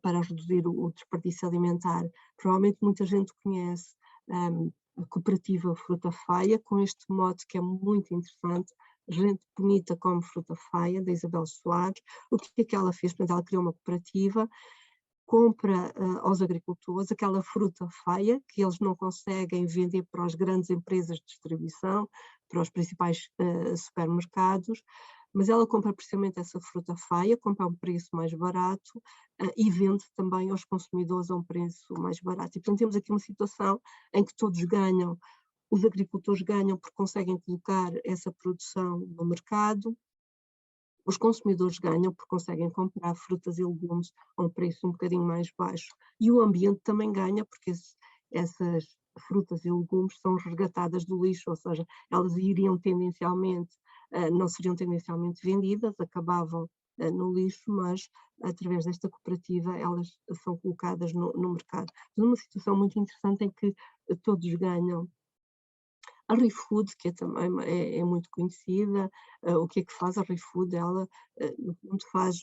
para reduzir o desperdício alimentar. Provavelmente muita gente conhece a cooperativa Fruta Feia, com este mote que é muito interessante: gente bonita como fruta feia, da Isabel Soares. O que é que ela fez? Portanto, ela criou uma cooperativa, compra aos agricultores aquela fruta feia que eles não conseguem vender para as grandes empresas de distribuição, para os principais supermercados, mas ela compra precisamente essa fruta feia, compra a um preço mais barato e vende também aos consumidores a um preço mais barato. E, portanto, temos aqui uma situação em que todos ganham. Os agricultores ganham porque conseguem colocar essa produção no mercado, os consumidores ganham porque conseguem comprar frutas e legumes a um preço um bocadinho mais baixo. E o ambiente também ganha porque essas frutas e legumes são resgatadas do lixo, ou seja, elas iriam tendencialmente, não seriam tendencialmente vendidas, acabavam no lixo, mas através desta cooperativa elas são colocadas no mercado. Numa situação muito interessante em que todos ganham. A ReFood, que também é muito conhecida, o que é que faz a ReFood? Ela, no fundo, faz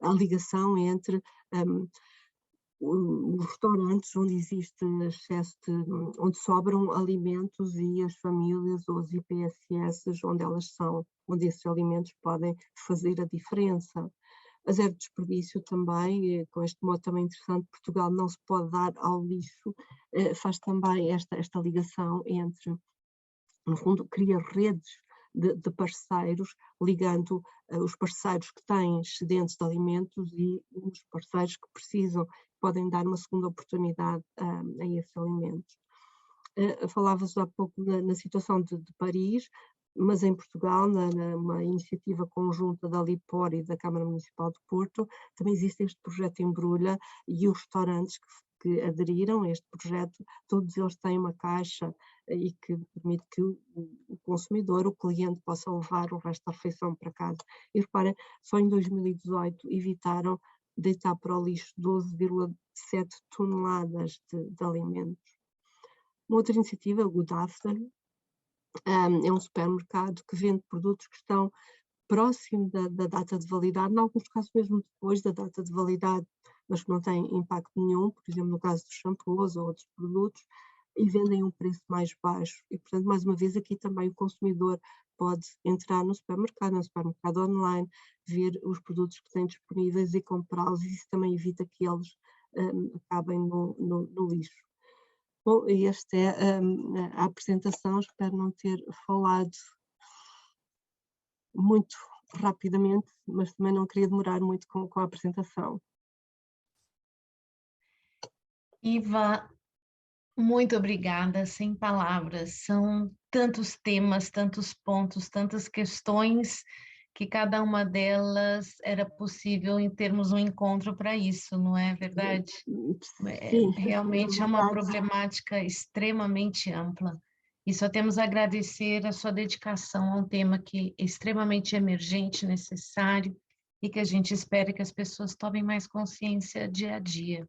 a ligação entre os restaurantes onde existe excesso onde sobram alimentos e as famílias ou as IPSS, onde esses alimentos podem fazer a diferença. A zero desperdício também, com este modo também interessante, Portugal não se pode dar ao lixo, faz também esta ligação entre, no fundo, cria redes de parceiros, ligando os parceiros que têm excedentes de alimentos e os parceiros que precisam, podem dar uma segunda oportunidade a esses alimentos. Falava-se há pouco na situação de Paris, mas em Portugal, numa iniciativa conjunta da Lipor e da Câmara Municipal de Porto, também existe este projeto Embrulha e os restaurantes que aderiram a este projeto, todos eles têm uma caixa e que permite que o consumidor, o cliente, possa levar o resto da refeição para casa. E reparem, só em 2018 evitaram deitar para o lixo 12,7 toneladas de alimentos. Uma outra iniciativa, o Good After, é um supermercado que vende produtos que estão próximo da data de validade, em alguns casos mesmo depois da data de validade, mas que não têm impacto nenhum, por exemplo, no caso dos shampoos ou outros produtos, e vendem um preço mais baixo. E, portanto, mais uma vez, aqui também o consumidor pode entrar no supermercado online, ver os produtos que têm disponíveis e comprá-los, e isso também evita que eles acabem no lixo. Bom, esta é a apresentação, espero não ter falado muito rapidamente, mas também não queria demorar muito com a apresentação. Iva, muito obrigada, sem palavras. São tantos temas, tantos pontos, tantas questões que cada uma delas era possível em termos um encontro para isso, não é verdade? Sim, Realmente é é uma verdade. problemática extremamente ampla. E só temos a agradecer a sua dedicação a um tema que é extremamente emergente, necessário, e que a gente espera que as pessoas tomem mais consciência dia a dia.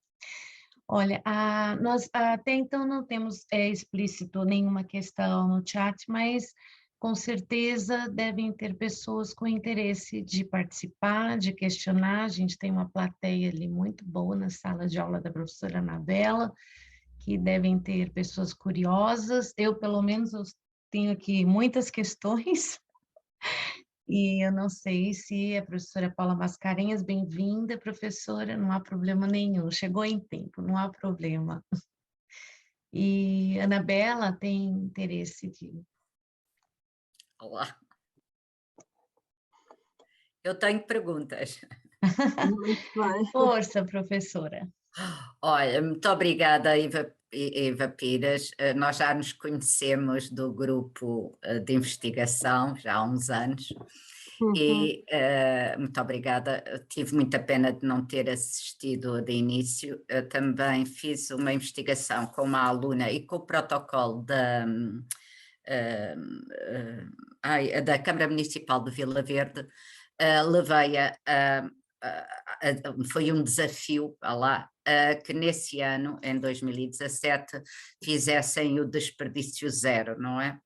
Olha, nós até então não temos explícito nenhuma questão no chat, mas com certeza devem ter pessoas com interesse de participar, de questionar. A gente tem uma plateia ali muito boa na sala de aula da professora Anabela, que devem ter pessoas curiosas. Eu, pelo menos, eu tenho aqui muitas questões. E eu não sei se a professora Paula Mascarenhas, bem-vinda, professora, não há problema nenhum, chegou em tempo, não há problema. E Anabela tem interesse de... Olá. Eu tenho perguntas. Muito bem. Força, professora. Olha, muito obrigada, Iva Pires. Nós já nos conhecemos do grupo de investigação já há uns anos. E muito obrigada. Tive muita pena de não ter assistido de início. Eu também fiz uma investigação com uma aluna e com o protocolo da Câmara Municipal de Vila Verde. Levei-a foi um desafio lá, que nesse ano, em 2017, fizessem o desperdício zero, não é?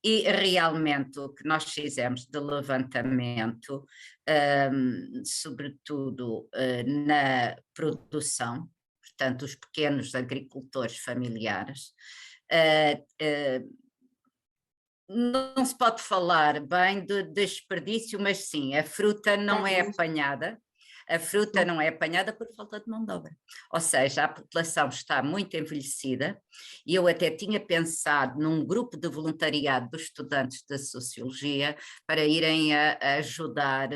E realmente o que nós fizemos de levantamento, sobretudo na produção, portanto, os pequenos agricultores familiares, não se pode falar bem de desperdício, mas sim, a fruta não é apanhada, A fruta não é apanhada por falta de mão de obra. Ou seja, a população está muito envelhecida e eu até tinha pensado num grupo de voluntariado dos estudantes de Sociologia para irem a ajudar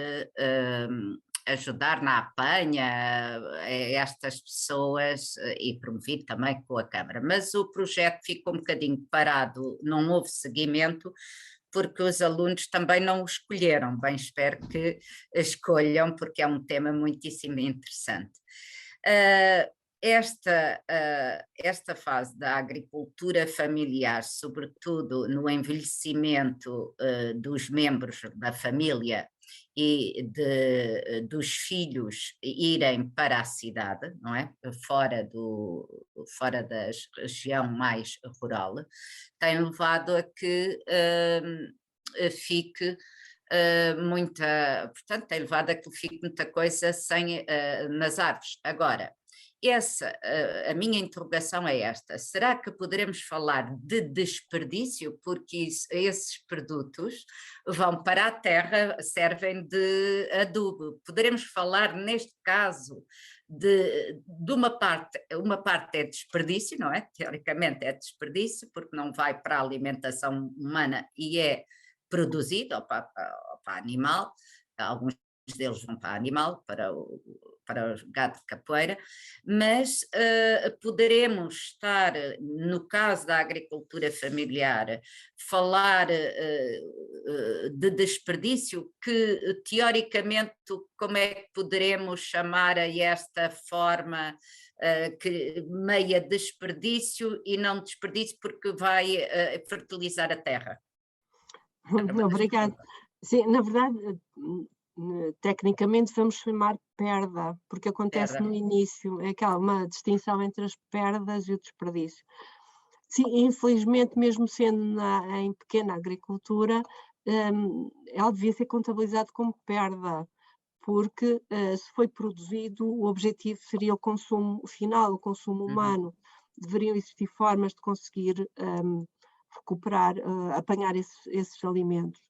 na apanha estas pessoas e promovido também com a Câmara. Mas o projeto ficou um bocadinho parado, não houve seguimento, porque os alunos também não o escolheram. Bem, espero que escolham, porque é um tema muitíssimo interessante. Esta fase da agricultura familiar, sobretudo no envelhecimento dos membros da família e dos filhos irem para a cidade, não é? Fora da região mais rural, tem levado a que fique portanto, tem levado a que fique muita coisa nas árvores. Agora, a minha interrogação é esta: será que poderemos falar de desperdício? Porque esses produtos vão para a terra, servem de adubo. Poderemos falar, neste caso, de uma parte é desperdício, não é? Teoricamente é desperdício, porque não vai para a alimentação humana e é produzido ou para animal, alguns deles vão para animal, para o gado de capoeira, mas poderemos estar, no caso da agricultura familiar, falar de desperdício, que teoricamente como é que poderemos chamar a esta forma que meia desperdício e não desperdício porque vai fertilizar a terra? Obrigada. Sim, na verdade, tecnicamente vamos chamar perda, porque acontece no início, é uma distinção entre as perdas e o desperdício. Sim, infelizmente, mesmo sendo em pequena agricultura, ela devia ser contabilizado como perda, porque se foi produzido, o objetivo seria o consumo final, o consumo humano. Deveriam existir formas de conseguir recuperar, apanhar esses alimentos.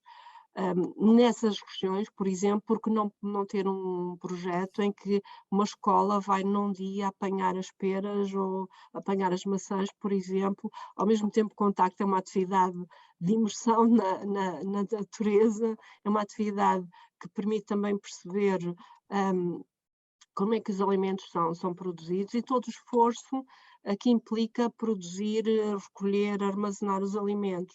Nessas regiões, por exemplo, porque não ter um projeto em que uma escola vai num dia apanhar as peras ou apanhar as maçãs, por exemplo, ao mesmo tempo que contacto é uma atividade de imersão na natureza, é uma atividade que permite também perceber como é que os alimentos são produzidos e todo o esforço que implica produzir, recolher, armazenar os alimentos.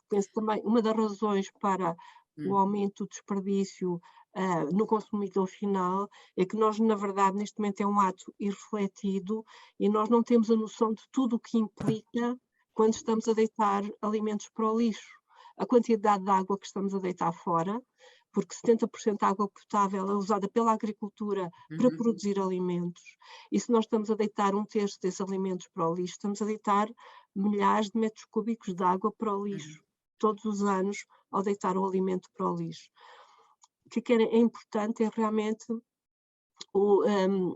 Penso também, uma das razões para o aumento do desperdício no consumidor final é que nós, na verdade, neste momento é um ato irrefletido e nós não temos a noção de tudo o que implica quando estamos a deitar alimentos para o lixo. A quantidade de água que estamos a deitar fora, porque 70% da água potável é usada pela agricultura para produzir alimentos. E se nós estamos a deitar 1/3 desses alimentos para o lixo, estamos a deitar milhares de metros cúbicos de água para o lixo todos os anos ao deitar o alimento para o lixo. O que é importante é realmente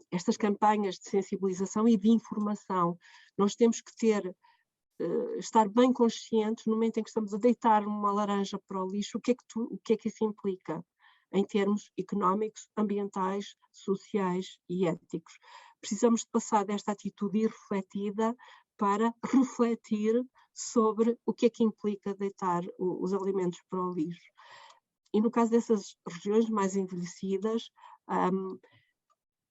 estas campanhas de sensibilização e de informação. Nós temos que estar bem conscientes no momento em que estamos a deitar uma laranja para o lixo, o que é que isso implica em termos económicos, ambientais, sociais e éticos. Precisamos de passar desta atitude irrefletida para refletir sobre o que é que implica deitar os alimentos para o lixo. E no caso dessas regiões mais envelhecidas,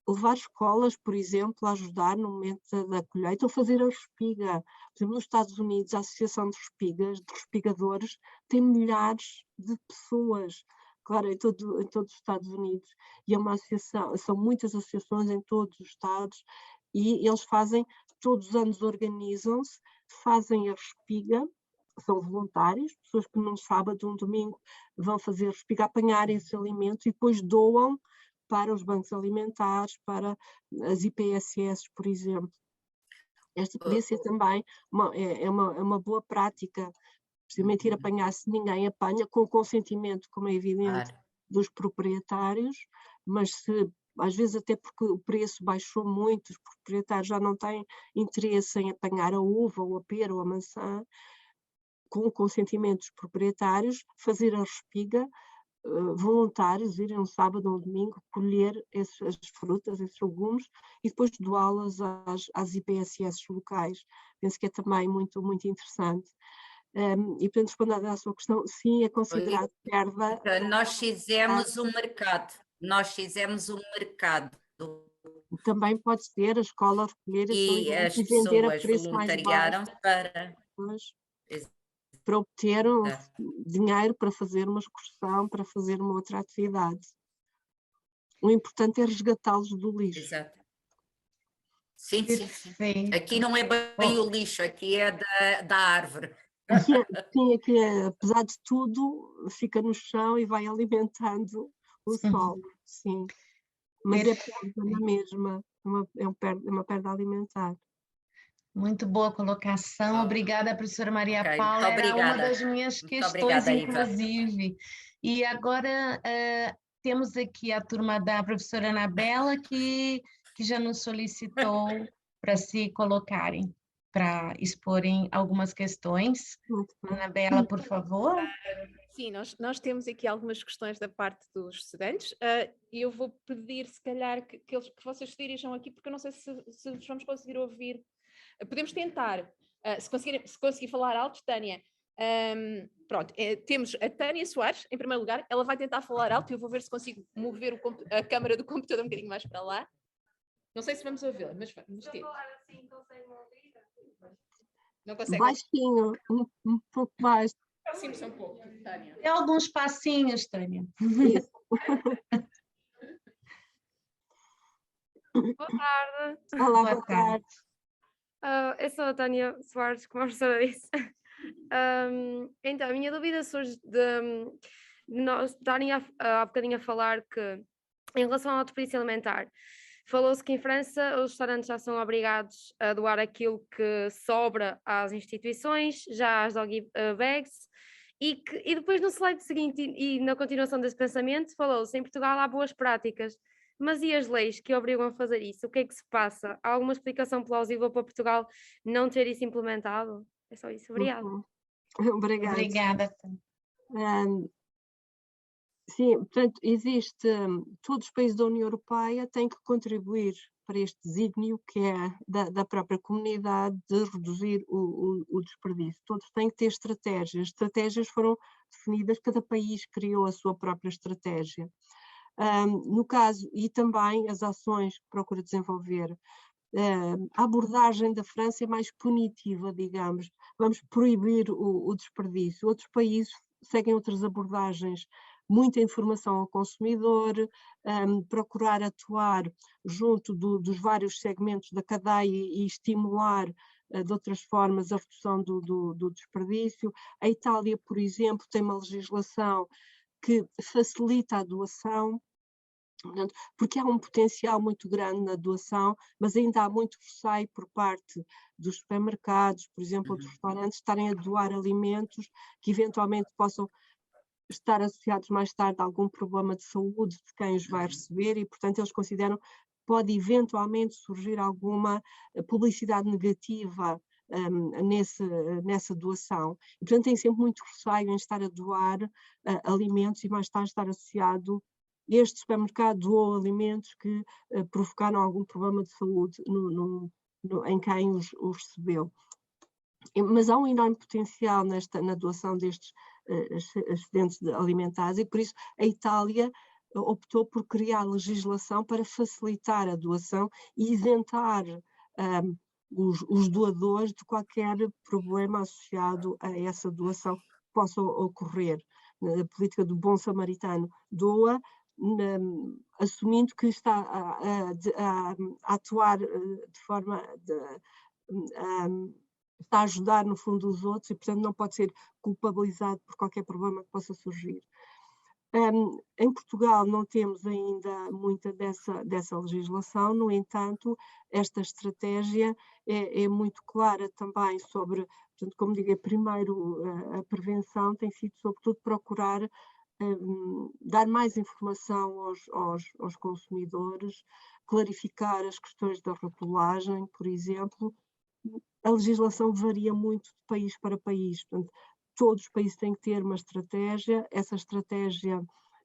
levar escolas, por exemplo, a ajudar no momento da colheita ou fazer a respiga. Por exemplo, nos Estados Unidos, a Associação de Respigadores, tem milhares de pessoas, claro, em todos os Estados Unidos, e é uma associação, são muitas associações em todos os estados, e eles todos os anos organizam-se, fazem a respiga, são voluntários, pessoas que num sábado, um domingo, vão fazer a respiga, apanhar esses alimentos e depois doam para os bancos alimentares, para as IPSS, por exemplo. Esta podia ser também uma boa prática, precisamente ir apanhar, se ninguém apanha, com o consentimento, como é evidente, dos proprietários, mas às vezes até porque o preço baixou muito, os proprietários já não têm interesse em apanhar a uva, ou a pera, ou a maçã, com o consentimento dos proprietários, fazer a respiga, voluntários irem um sábado ou um domingo colher as frutas, esses legumes, e depois doá-las às IPSS locais. Penso que é também muito, muito interessante. E, portanto, respondendo à sua questão, sim, é considerado perda. Nós fizemos um mercado. Também pode ser a escola recolher esse E alimento as e vender a pessoas preço mais voluntariaram baixo para obter dinheiro para fazer uma excursão, para fazer uma outra atividade. O importante é resgatá-los do lixo. Exato. Sim. Perfeito. Aqui não é bem o lixo, aqui é da árvore. Sim, aqui apesar de tudo, fica no chão e vai alimentando o solo, sim. Mas é perda na mesma, é uma perda alimentar. Muito boa colocação. Obrigada, professora Maria Paula. Era uma das minhas questões, inclusive. E agora temos aqui a turma da professora Anabela, que já nos solicitou para se colocarem, para exporem algumas questões. Anabela, por favor. Sim, nós temos aqui algumas questões da parte dos estudantes e eu vou pedir, se calhar, que vocês se dirijam aqui, porque eu não sei se vos vamos conseguir ouvir. Podemos tentar, se conseguir falar alto, Tânia. Pronto, temos a Tânia Soares, em primeiro lugar, ela vai tentar falar alto e eu vou ver se consigo mover a câmara do computador um bocadinho mais para lá. Não sei se vamos ouvi-la, mas vamos ter. Não consegue? Baixinho, um pouco baixo. Aproxime-se um pouco, Tânia. Tem alguns passinhos, Tânia. Isso. Boa tarde. Olá, boa tarde. Eu sou a Tânia Soares, como a professora disse. Então, a minha dúvida surge de nós estarem há bocadinho a falar que, em relação ao desperdício alimentar, falou-se que em França os restaurantes já são obrigados a doar aquilo que sobra às instituições, já às doggy bags, e depois no slide seguinte e na continuação desse pensamento falou-se em Portugal há boas práticas. Mas e as leis que obrigam a fazer isso? O que é que se passa? Há alguma explicação plausível para Portugal não ter isso implementado? É só isso. Obrigada. Obrigada. Obrigada. Sim, portanto, todos os países da União Europeia têm que contribuir para este desígnio que é da própria comunidade de reduzir o desperdício. Todos têm que ter estratégias. As estratégias foram definidas, cada país criou a sua própria estratégia. No caso, e também as ações que procura desenvolver. A abordagem da França é mais punitiva, digamos. Vamos proibir o desperdício. Outros países seguem outras abordagens, muita informação ao consumidor, procurar atuar junto dos vários segmentos da cadeia e estimular de outras formas a redução do desperdício. A Itália, por exemplo, tem uma legislação que facilita a doação, porque há um potencial muito grande na doação, mas ainda há muito receio por parte dos supermercados, por exemplo, dos restaurantes, estarem a doar alimentos que eventualmente possam estar associados mais tarde a algum problema de saúde de quem os vai receber e, portanto, eles consideram que pode eventualmente surgir alguma publicidade negativa nessa doação. E, portanto, tem sempre muito receio em estar a doar alimentos e mais tarde estar associado este supermercado doou alimentos que provocaram algum problema de saúde em quem os recebeu. Mas há um enorme potencial na doação destes excedentes alimentares e por isso a Itália optou por criar legislação para facilitar a doação e isentar os doadores de qualquer problema associado a essa doação que possa ocorrer. A política do bom samaritano doa, assumindo que está a atuar de forma está a ajudar no fundo os outros e portanto não pode ser culpabilizado por qualquer problema que possa surgir. Em Portugal não temos ainda muita dessa legislação, no entanto esta estratégia é muito clara também sobre, portanto, como digo, primeiro a prevenção tem sido sobretudo procurar dar mais informação aos consumidores, clarificar as questões da rotulagem, por exemplo. A legislação varia muito de país para país, portanto, todos os países têm que ter uma estratégia, essa estratégia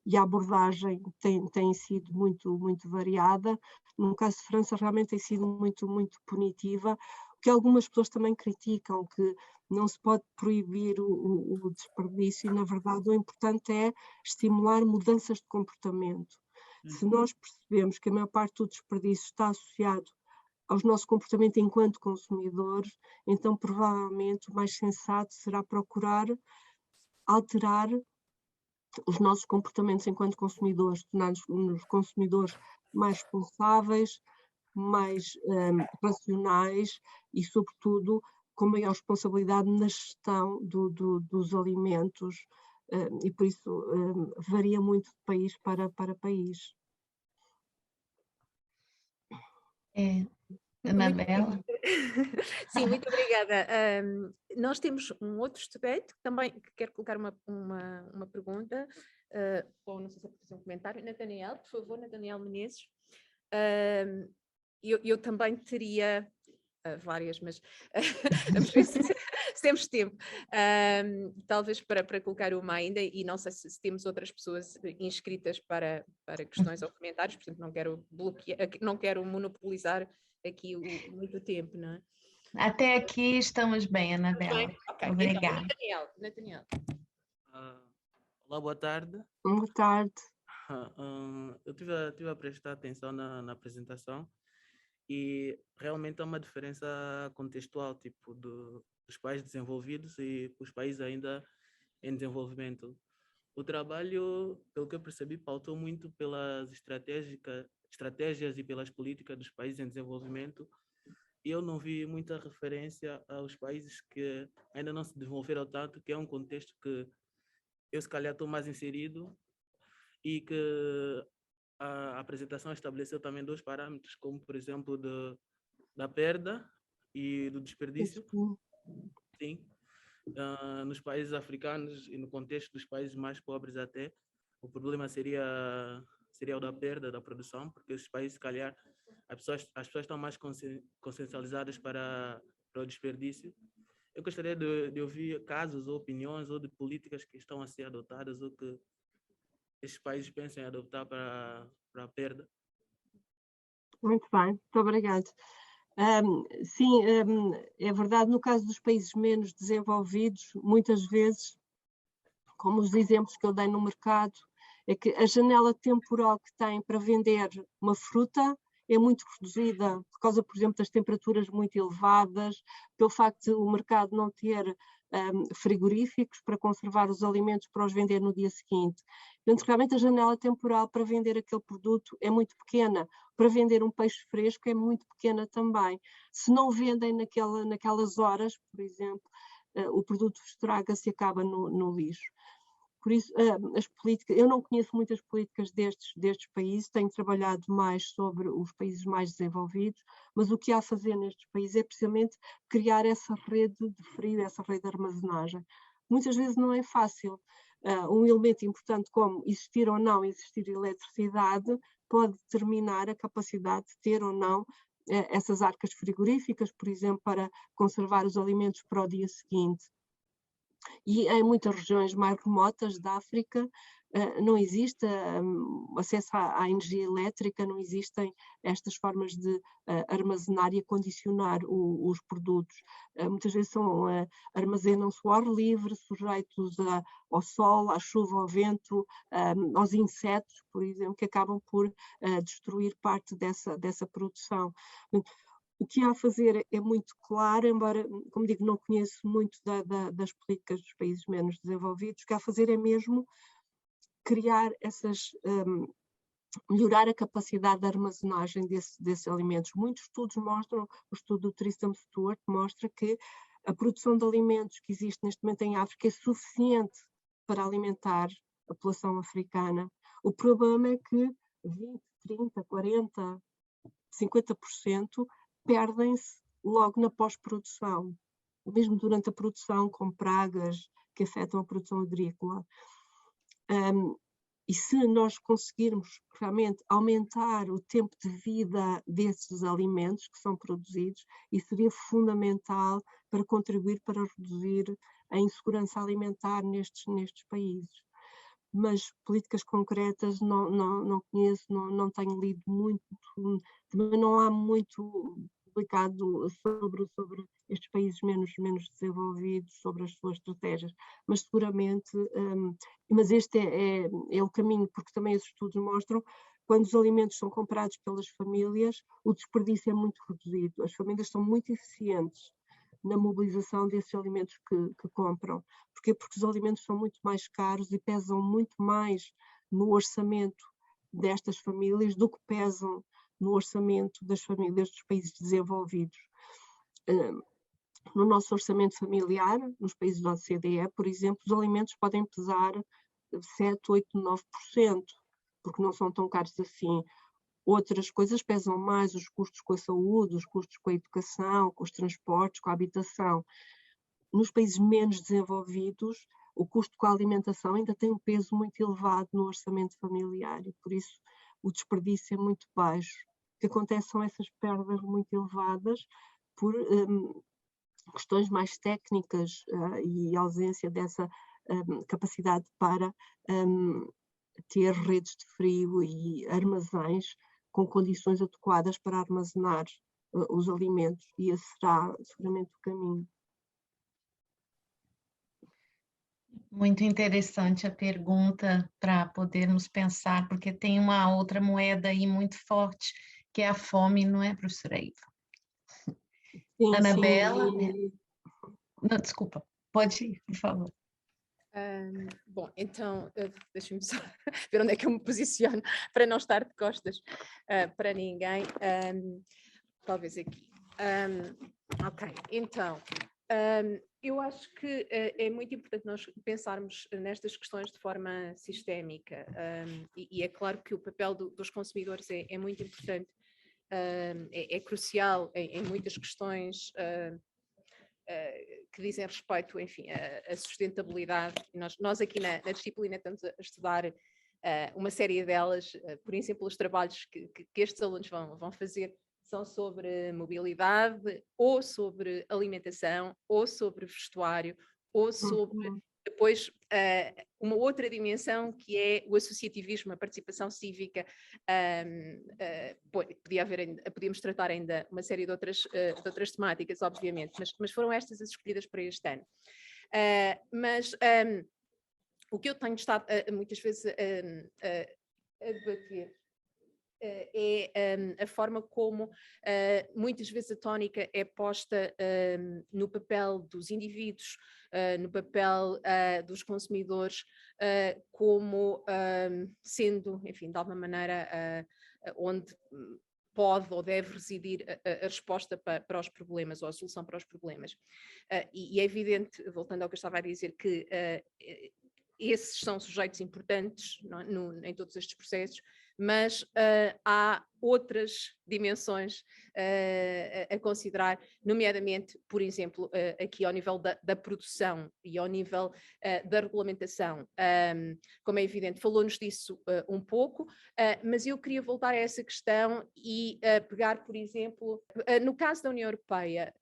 e a abordagem tem sido muito variada. No caso de França, realmente tem sido muito punitiva, o que algumas pessoas também criticam, que não se pode proibir o desperdício, e na verdade o importante é estimular mudanças de comportamento. Se nós percebemos que a maior parte do desperdício está associado ao nosso comportamento enquanto consumidores, então provavelmente o mais sensato será procurar alterar os nossos comportamentos enquanto consumidores, tornar-nos consumidores mais responsáveis, mais racionais e, sobretudo, com maior responsabilidade na gestão dos alimentos, e por isso varia muito de país para país. Anabela? Sim, muito obrigada. Nós temos um outro estudante que também quer colocar uma pergunta, ou não sei se é fazer um comentário. Nathaniel, por favor, Nathaniel Menezes. Eu também teria várias, mas vamos ver se temos tempo. Talvez para colocar uma ainda, e não sei se temos outras pessoas inscritas para questões ou comentários, portanto não quero bloquear, não quero monopolizar aqui muito tempo, não é? Até aqui estamos bem, Anabela. Okay. Obrigada. Então, Nathaniel. Olá, boa tarde. Boa tarde. Eu tive a prestar atenção na apresentação e realmente há uma diferença contextual, tipo, dos países desenvolvidos e os países ainda em desenvolvimento. O trabalho, pelo que eu percebi, pautou muito pelas estratégias e pelas políticas dos países em desenvolvimento, e eu não vi muita referência aos países que ainda não se desenvolveram tanto, que é um contexto que eu se calhar estou mais inserido, e que a apresentação estabeleceu também 2 parâmetros, como por exemplo da perda e do desperdício. Sim. Nos países africanos e no contexto dos países mais pobres até, o problema seria o da perda da produção, porque esses países, se calhar, as pessoas estão mais consciencializadas para o desperdício. Eu gostaria de ouvir casos ou opiniões ou de políticas que estão a ser adotadas ou que esses países pensam em adotar para a perda. Muito bem, muito obrigado. Sim, é verdade, no caso dos países menos desenvolvidos, muitas vezes, como os exemplos que eu dei no mercado, é que a janela temporal que tem para vender uma fruta é muito reduzida, por causa, por exemplo, das temperaturas muito elevadas, pelo facto de o mercado não ter frigoríficos para conservar os alimentos para os vender no dia seguinte. Portanto, realmente a janela temporal para vender aquele produto é muito pequena. Para vender um peixe fresco é muito pequena também. Se não vendem naquelas horas, por exemplo, o produto estraga-se e acaba no lixo. Por isso, as políticas, eu não conheço muitas políticas destes países, tenho trabalhado mais sobre os países mais desenvolvidos, mas o que há a fazer nestes países é precisamente criar essa rede de frio, essa rede de armazenagem. Muitas vezes não é fácil. Um elemento importante como existir ou não existir eletricidade pode determinar a capacidade de ter ou não essas arcas frigoríficas, por exemplo, para conservar os alimentos para o dia seguinte. E em muitas regiões mais remotas da África não existe acesso à energia elétrica, não existem estas formas de armazenar e acondicionar os produtos. Muitas vezes armazenam-se ao ar livre, sujeitos ao sol, à chuva, ao vento, aos insetos, por exemplo, que acabam por destruir parte dessa produção. O que há a fazer é muito claro, embora, como digo, não conheço muito das políticas dos países menos desenvolvidos. O que há a fazer é mesmo criar melhorar a capacidade de armazenagem desses alimentos. Muitos estudos mostram, o estudo do Tristan Stewart mostra que a produção de alimentos que existe neste momento em África é suficiente para alimentar a população africana. O problema é que 20, 30, 40, 50% perdem-se logo na pós-produção, mesmo durante a produção, com pragas que afetam a produção agrícola. E se nós conseguirmos realmente aumentar o tempo de vida desses alimentos que são produzidos, isso seria fundamental para contribuir para reduzir a insegurança alimentar nestes países. mas políticas concretas não conheço, não tenho lido muito, também não há muito publicado sobre estes países menos desenvolvidos, sobre as suas estratégias, mas seguramente, mas este é o caminho, porque também os estudos mostram, quando os alimentos são comprados pelas famílias, o desperdício é muito reduzido, as famílias são muito eficientes na mobilização desses alimentos que compram. Porquê? Porque os alimentos são muito mais caros e pesam muito mais no orçamento destas famílias do que pesam no orçamento das famílias dos países desenvolvidos. No nosso orçamento familiar, nos países da OCDE, por exemplo, os alimentos podem pesar 7, 8, 9%, porque não são tão caros assim. Outras coisas pesam mais, os custos com a saúde, os custos com a educação, com os transportes, com a habitação. Nos países menos desenvolvidos, o custo com a alimentação ainda tem um peso muito elevado no orçamento familiar e, por isso, o desperdício é muito baixo. O que acontece são essas perdas muito elevadas por questões mais técnicas e ausência dessa capacidade para ter redes de frio e armazéns com condições adequadas para armazenar os alimentos, e esse será seguramente o caminho. Muito interessante a pergunta para podermos pensar, porque tem uma outra moeda aí muito forte, que é a fome, não é, professora Iva? Sim, Anabela? sim. Não, desculpa, pode ir, por favor. Bom, então, deixa-me só ver onde é que eu me posiciono para não estar de costas para ninguém. Talvez aqui. Ok, então, eu acho que é muito importante nós pensarmos nestas questões de forma sistémica, e é claro que o papel dos consumidores é muito importante, é crucial em muitas questões que dizem respeito, enfim, à sustentabilidade. Nós aqui na disciplina estamos a estudar uma série delas, por exemplo, os trabalhos que estes alunos vão fazer são sobre mobilidade, ou sobre alimentação, ou sobre vestuário, ou sobre, depois, uma outra dimensão que é o associativismo, a participação cívica. Podíamos tratar ainda uma série de outras temáticas, obviamente, mas foram estas as escolhidas para este ano. O que eu tenho estado muitas vezes a debater é a forma como muitas vezes a tónica é posta no papel dos indivíduos, no papel dos consumidores, como sendo, enfim, de alguma maneira onde pode ou deve residir a resposta para os problemas, ou a solução para os problemas. E é evidente, voltando ao que eu estava a dizer, que esses são sujeitos importantes em todos estes processos, mas há outras dimensões a considerar, nomeadamente, por exemplo, aqui ao nível da produção e ao nível da regulamentação. Como é evidente, falou-nos disso um pouco, mas eu queria voltar a essa questão e pegar, por exemplo, no caso da União Europeia,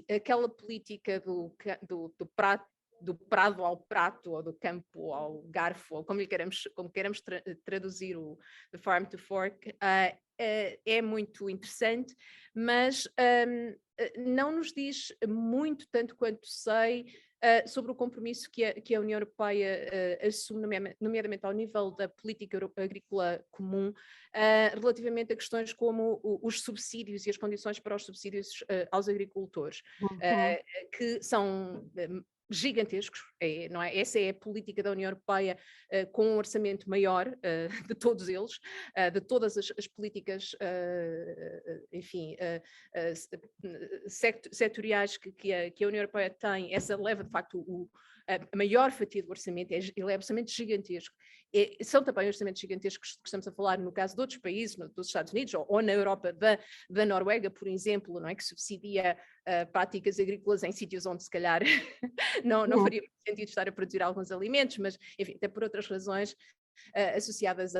aquela política do prado ao prato, ou do campo ao garfo, ou como queremos traduzir o The Farm to Fork, é muito interessante, mas não nos diz muito, tanto quanto sei, sobre o compromisso que a União Europeia assume, nomeadamente ao nível da política agrícola comum, relativamente a questões como os subsídios e as condições para os subsídios aos agricultores, que são gigantescos, não é? Essa é a política da União Europeia, com um orçamento maior de todos eles, de todas as políticas, enfim, setoriais que a União Europeia tem. Essa leva, de facto, a maior fatia do orçamento, ele é orçamento gigantesco. São também orçamentos gigantescos que estamos a falar no caso de outros países, dos Estados Unidos, ou na Europa da Noruega, por exemplo, não é? Que subsidia práticas agrícolas em sítios onde se calhar não faria sentido estar a produzir alguns alimentos, mas enfim, até por outras razões associadas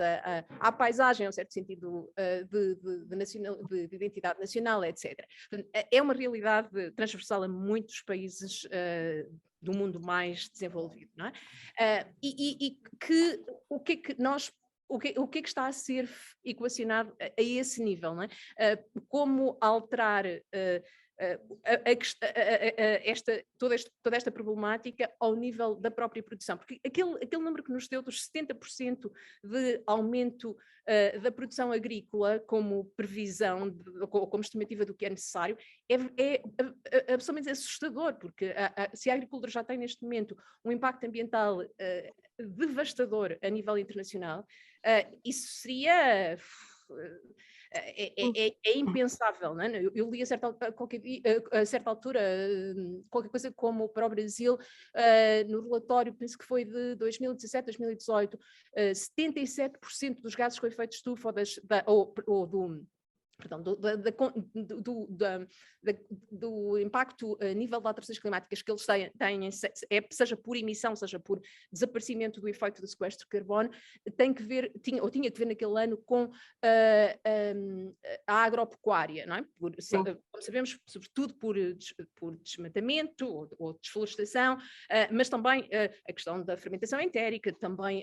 à paisagem, a um certo sentido de identidade nacional, etc. É uma realidade transversal a muitos países do mundo mais desenvolvido, não é? O que é que nós... O que é que está a ser equacionado a esse nível, não é? Como alterar toda esta problemática ao nível da própria produção, porque aquele número que nos deu dos 70% de aumento da produção agrícola como previsão, como estimativa do que é necessário, é absolutamente assustador, porque se a agricultura já tem neste momento um impacto ambiental devastador a nível internacional, isso seria... É impensável, não é? Eu li a certa altura qualquer coisa como para o Brasil, no relatório, penso que foi de 2017, 2018, 77% dos gases com efeito de estufa do impacto a nível de alterações climáticas que eles têm, seja por emissão, seja por desaparecimento do efeito do sequestro de carbono, tinha que ver naquele ano com a agropecuária, não é? Como sabemos, sobretudo por desmatamento ou desflorestação, mas também a questão da fermentação entérica, também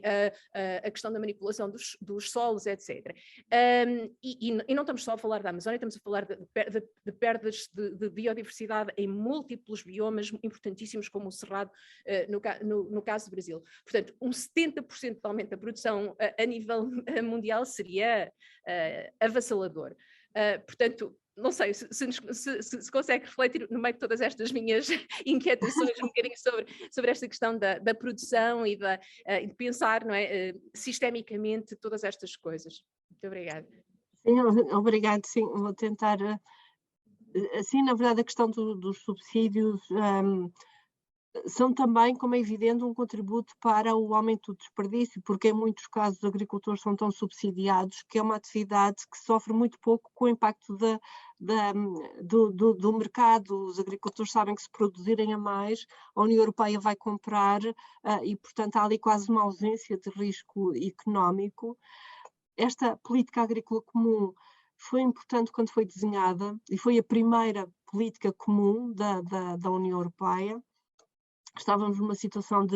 a questão da manipulação dos solos, etc. E não estamos só a falar da Amazónia, estamos a falar de perdas de biodiversidade em múltiplos biomas importantíssimos, como o cerrado, no caso do Brasil. Portanto, 70% de aumento da produção a nível mundial seria avassalador. Portanto, não sei se consegue refletir no meio de todas estas minhas inquietações um bocadinho sobre esta questão da produção e de pensar, não é, sistemicamente todas estas coisas. Muito obrigada. Sim, obrigado, sim, vou tentar. Assim, na verdade, a questão dos subsídios são também, como é evidente, um contributo para o aumento do desperdício, porque em muitos casos os agricultores são tão subsidiados que é uma atividade que sofre muito pouco com o impacto do mercado. Os agricultores sabem que se produzirem a mais, a União Europeia vai comprar e, portanto, há ali quase uma ausência de risco económico. Esta política agrícola comum foi importante quando foi desenhada e foi a primeira política comum da União Europeia. Estávamos numa situação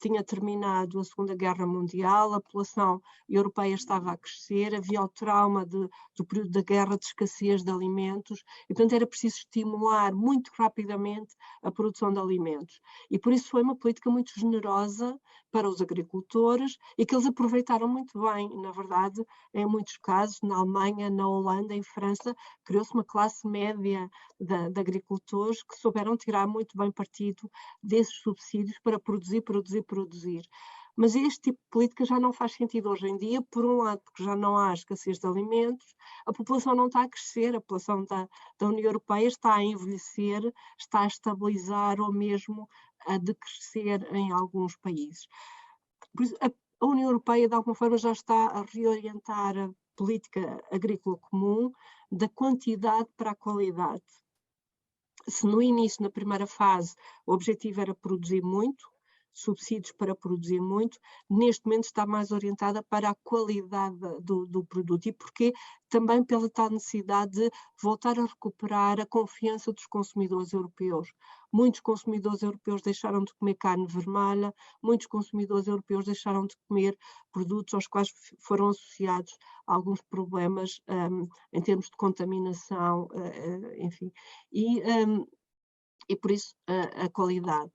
tinha terminado a Segunda Guerra Mundial, a população europeia estava a crescer, havia o trauma do período da guerra, de escassez de alimentos, e portanto era preciso estimular muito rapidamente a produção de alimentos. E por isso foi uma política muito generosa para os agricultores e que eles aproveitaram muito bem. Na verdade, em muitos casos, na Alemanha, na Holanda, em França, criou-se uma classe média de agricultores que souberam tirar muito bem partido desses subsídios para produzir. Mas este tipo de política já não faz sentido hoje em dia, por um lado, porque já não há escassez de alimentos, a população não está a crescer, a população da União Europeia está a envelhecer, está a estabilizar ou mesmo a decrescer em alguns países. Por isso, a União Europeia, de alguma forma, já está a reorientar a política agrícola comum da quantidade para a qualidade. Se no início, na primeira fase, o objetivo era produzir muito, subsídios para produzir muito, neste momento está mais orientada para a qualidade do produto. E porquê? Também pela tal necessidade de voltar a recuperar a confiança dos consumidores europeus. Muitos consumidores europeus deixaram de comer carne vermelha, muitos consumidores europeus deixaram de comer produtos aos quais foram associados alguns problemas em termos de contaminação, enfim. E por isso a qualidade.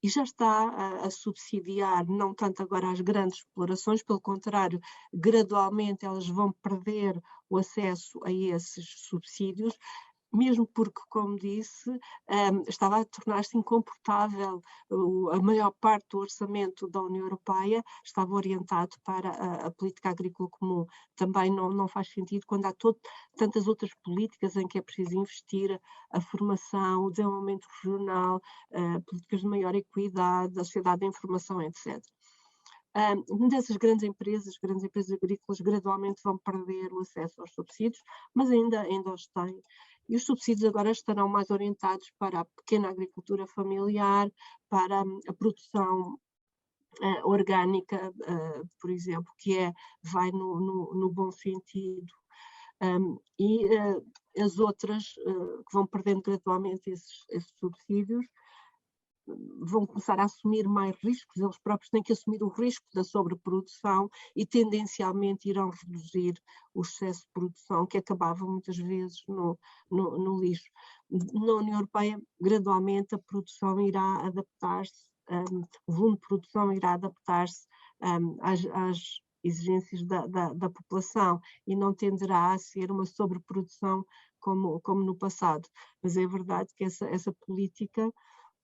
E já está a subsidiar, não tanto agora as grandes explorações, pelo contrário, gradualmente elas vão perder o acesso a esses subsídios, mesmo porque, como disse, estava a tornar-se incomportável. A maior parte do orçamento da União Europeia estava orientado para a política agrícola comum. Também não faz sentido quando há tantas outras políticas em que é preciso investir a formação, o desenvolvimento regional, políticas de maior equidade, a sociedade da informação, etc. Dessas grandes empresas agrícolas, gradualmente vão perder o acesso aos subsídios, mas ainda os têm. E os subsídios agora estarão mais orientados para a pequena agricultura familiar, para a produção orgânica, por exemplo, que vai no bom sentido. E as outras que vão perdendo gradualmente esses subsídios, vão começar a assumir mais riscos, eles próprios têm que assumir o risco da sobreprodução e tendencialmente irão reduzir o excesso de produção que acabava muitas vezes no lixo. Na União Europeia, gradualmente a produção irá adaptar-se, o volume de produção irá adaptar-se às exigências da população e não tenderá a ser uma sobreprodução como no passado. Mas é verdade que essa política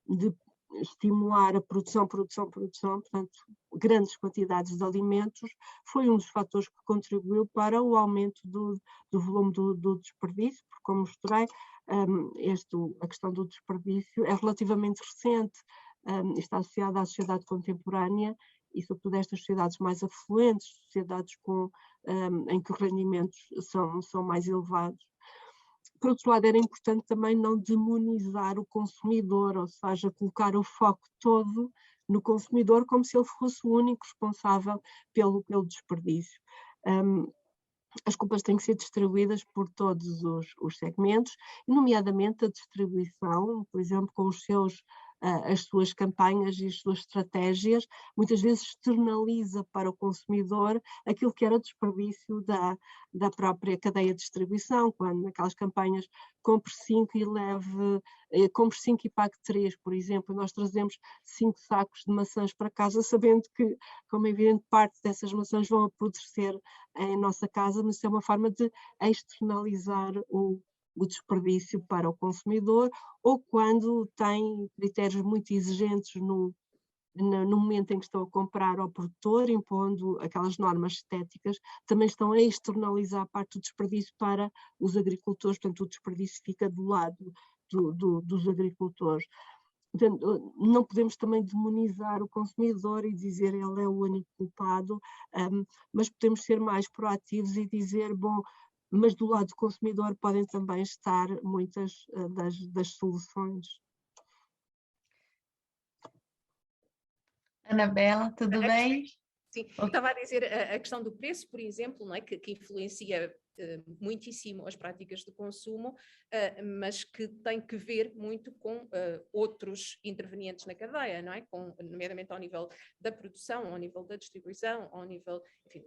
de estimular a produção, portanto, grandes quantidades de alimentos, foi um dos fatores que contribuiu para o aumento do volume do desperdício, porque, como mostrei, a questão do desperdício é relativamente recente, está associada à sociedade contemporânea e, sobretudo, estas sociedades mais afluentes, sociedades em que os rendimentos são mais elevados. Por outro lado, era importante também não demonizar o consumidor, ou seja, colocar o foco todo no consumidor como se ele fosse o único responsável pelo desperdício. As culpas têm que ser distribuídas por todos os segmentos, nomeadamente a distribuição, por exemplo, com as suas campanhas e as suas estratégias, muitas vezes externaliza para o consumidor aquilo que era o desperdício da própria cadeia de distribuição, quando naquelas campanhas compre 5 compre 5 e pague 3, por exemplo, nós trazemos 5 sacos de maçãs para casa, sabendo que, como é evidente, parte dessas maçãs vão apodrecer em nossa casa, mas isso é uma forma de externalizar o desperdício para o consumidor, ou quando tem critérios muito exigentes no momento em que estão a comprar ao produtor, impondo aquelas normas estéticas, também estão a externalizar a parte do desperdício para os agricultores, portanto o desperdício fica do lado dos agricultores. Portanto, não podemos também demonizar o consumidor e dizer ele é o único culpado, mas podemos ser mais proativos e dizer, bom, mas do lado do consumidor podem também estar muitas das soluções. Anabela, tudo bem? Sim, estava a dizer a questão do preço, por exemplo, não é? que influencia muitíssimo as práticas de consumo, mas que tem que ver muito com outros intervenientes na cadeia, não é? Nomeadamente ao nível da produção, ao nível da distribuição, ao nível, enfim,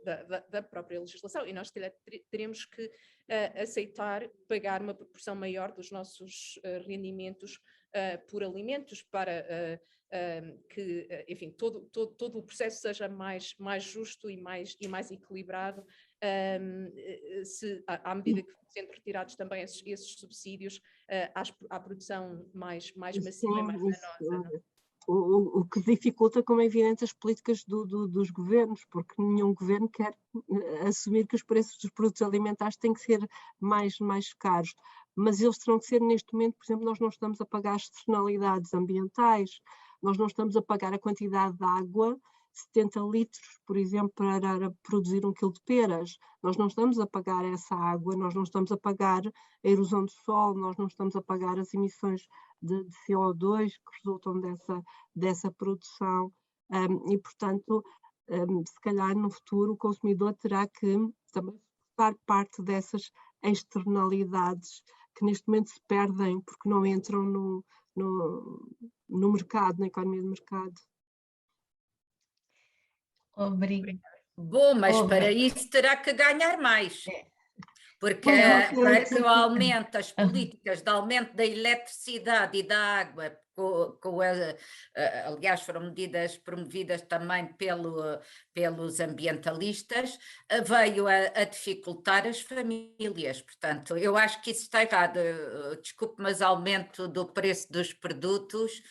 da própria legislação, e nós teremos que aceitar pagar uma proporção maior dos nossos rendimentos por alimentos para que, enfim, todo o processo seja mais justo e mais equilibrado, à medida que sendo retirados também esses subsídios à produção mais massiva e mais danosa. O que dificulta, como é evidente, as políticas dos governos, porque nenhum governo quer assumir que os preços dos produtos alimentares têm que ser mais caros, mas eles terão que ser neste momento. Por exemplo, nós não estamos a pagar as externalidades ambientais, nós não estamos a pagar a quantidade de água, 70 litros, por exemplo, para produzir 1 quilo de peras. Nós não estamos a pagar essa água, nós não estamos a pagar a erosão do solo, nós não estamos a pagar as emissões de CO2 que resultam dessa produção. E, portanto, se calhar no futuro o consumidor terá que também suportar parte dessas externalidades que neste momento se perdem porque não entram no mercado, na economia de mercado. Obrigada. Bom, mas para isso terá que ganhar mais. Porque para que o aumento, as políticas de aumento da eletricidade e da água, aliás, foram medidas promovidas também pelos ambientalistas, veio a dificultar as famílias. Portanto, eu acho que isso está errado. Desculpe, mas aumento do preço dos produtos,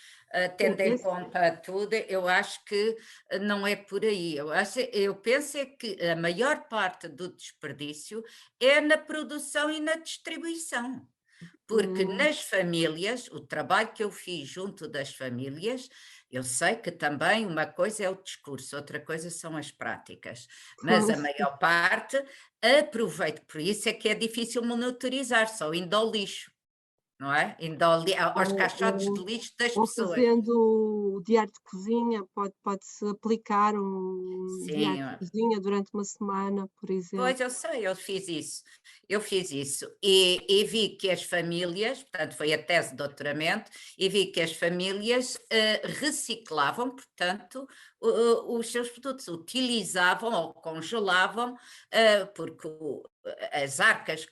tendo em conta tudo, eu acho que não é por aí. Eu penso é que a maior parte do desperdício é na produção e na distribuição. Porque nas famílias, o trabalho que eu fiz junto das famílias, eu sei que também uma coisa é o discurso, outra coisa são as práticas, mas a maior parte aproveita, por isso é que é difícil monitorizar, só indo ao lixo. não é? Indo aos caixotes de lixo das ou pessoas. fazendo o diário de cozinha, pode-se aplicar um Sim, diário de cozinha durante uma semana, por exemplo. pois eu sei, eu fiz isso e vi que as famílias, portanto foi a tese de doutoramento, e vi que as famílias reciclavam, portanto, os seus produtos, utilizavam ou congelavam, porque as arcas,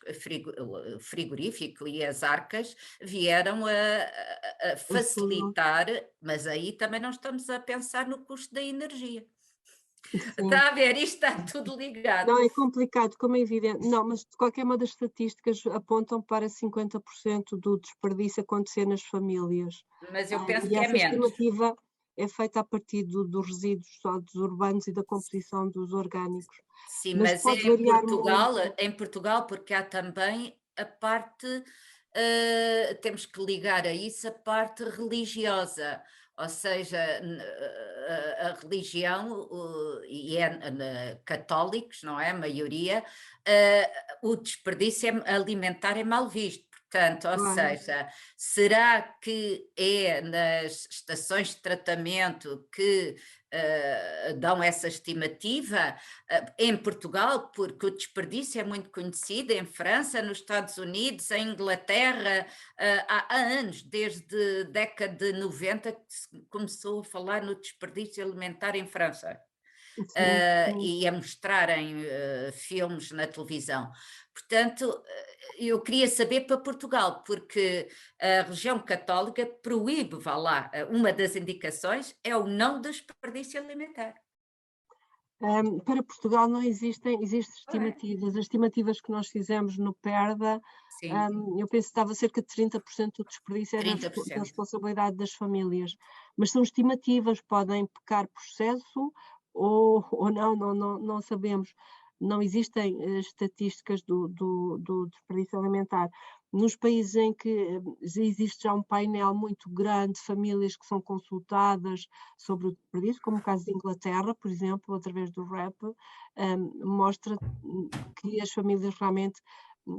o frigorífico e as arcas vieram a facilitar, mas aí também não estamos a pensar no custo da energia. Sim. Está a ver, isto está tudo ligado. Não, é complicado, como é evidente. Não, mas de qualquer uma das estatísticas apontam para 50% do desperdício acontecer nas famílias. Mas eu penso E que é essa menos. estimativa é feita a partir dos resíduos sólidos urbanos e da composição dos orgânicos. Sim, Mas mas pode variar muito. em Portugal, porque há também a parte, temos que ligar a isso a parte religiosa, ou seja, a religião, e é católicos, não é? A maioria, o desperdício alimentar é mal visto. Portanto, ou Claro. seja, será que é nas estações de tratamento que dão essa estimativa? Em Portugal, porque o desperdício é muito conhecido, em França, nos Estados Unidos, em Inglaterra, há anos, desde a década de 90, que se começou a falar no desperdício alimentar em França. E a mostrarem filmes na televisão. Portanto, eu queria saber para Portugal, porque a religião católica proíbe, vá lá, uma das indicações é o não desperdício alimentar. Para Portugal não existem estimativas. As estimativas que nós fizemos no PERDA, eu penso que estava cerca de 30% do desperdício era da responsabilidade das famílias. Mas são estimativas, podem pecar por excesso ou não sabemos. Não existem estatísticas do desperdício alimentar. Nos países em que existe já um painel muito grande de famílias que são consultadas sobre o desperdício, como o caso de Inglaterra, por exemplo, através do RAP, mostra que as famílias realmente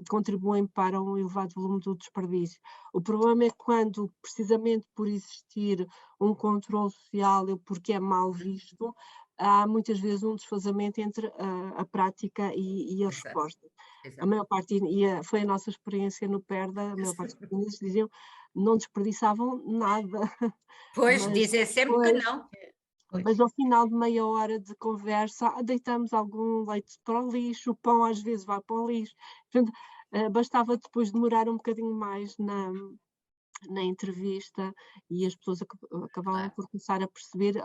contribuem para um elevado volume do desperdício. O problema é quando, precisamente por existir um controle social, porque é mal visto, há muitas vezes um desfazamento entre a prática e a resposta. Exato. A maior parte, foi a nossa experiência no PERDA, a maior parte dos famílias diziam não desperdiçavam nada. Pois, dizem sempre que não. Mas ao final de meia hora de conversa, deitamos algum leite para o lixo, o pão às vezes vai para o lixo. Portanto, bastava depois demorar um bocadinho mais na entrevista e as pessoas acabavam por começar a perceber,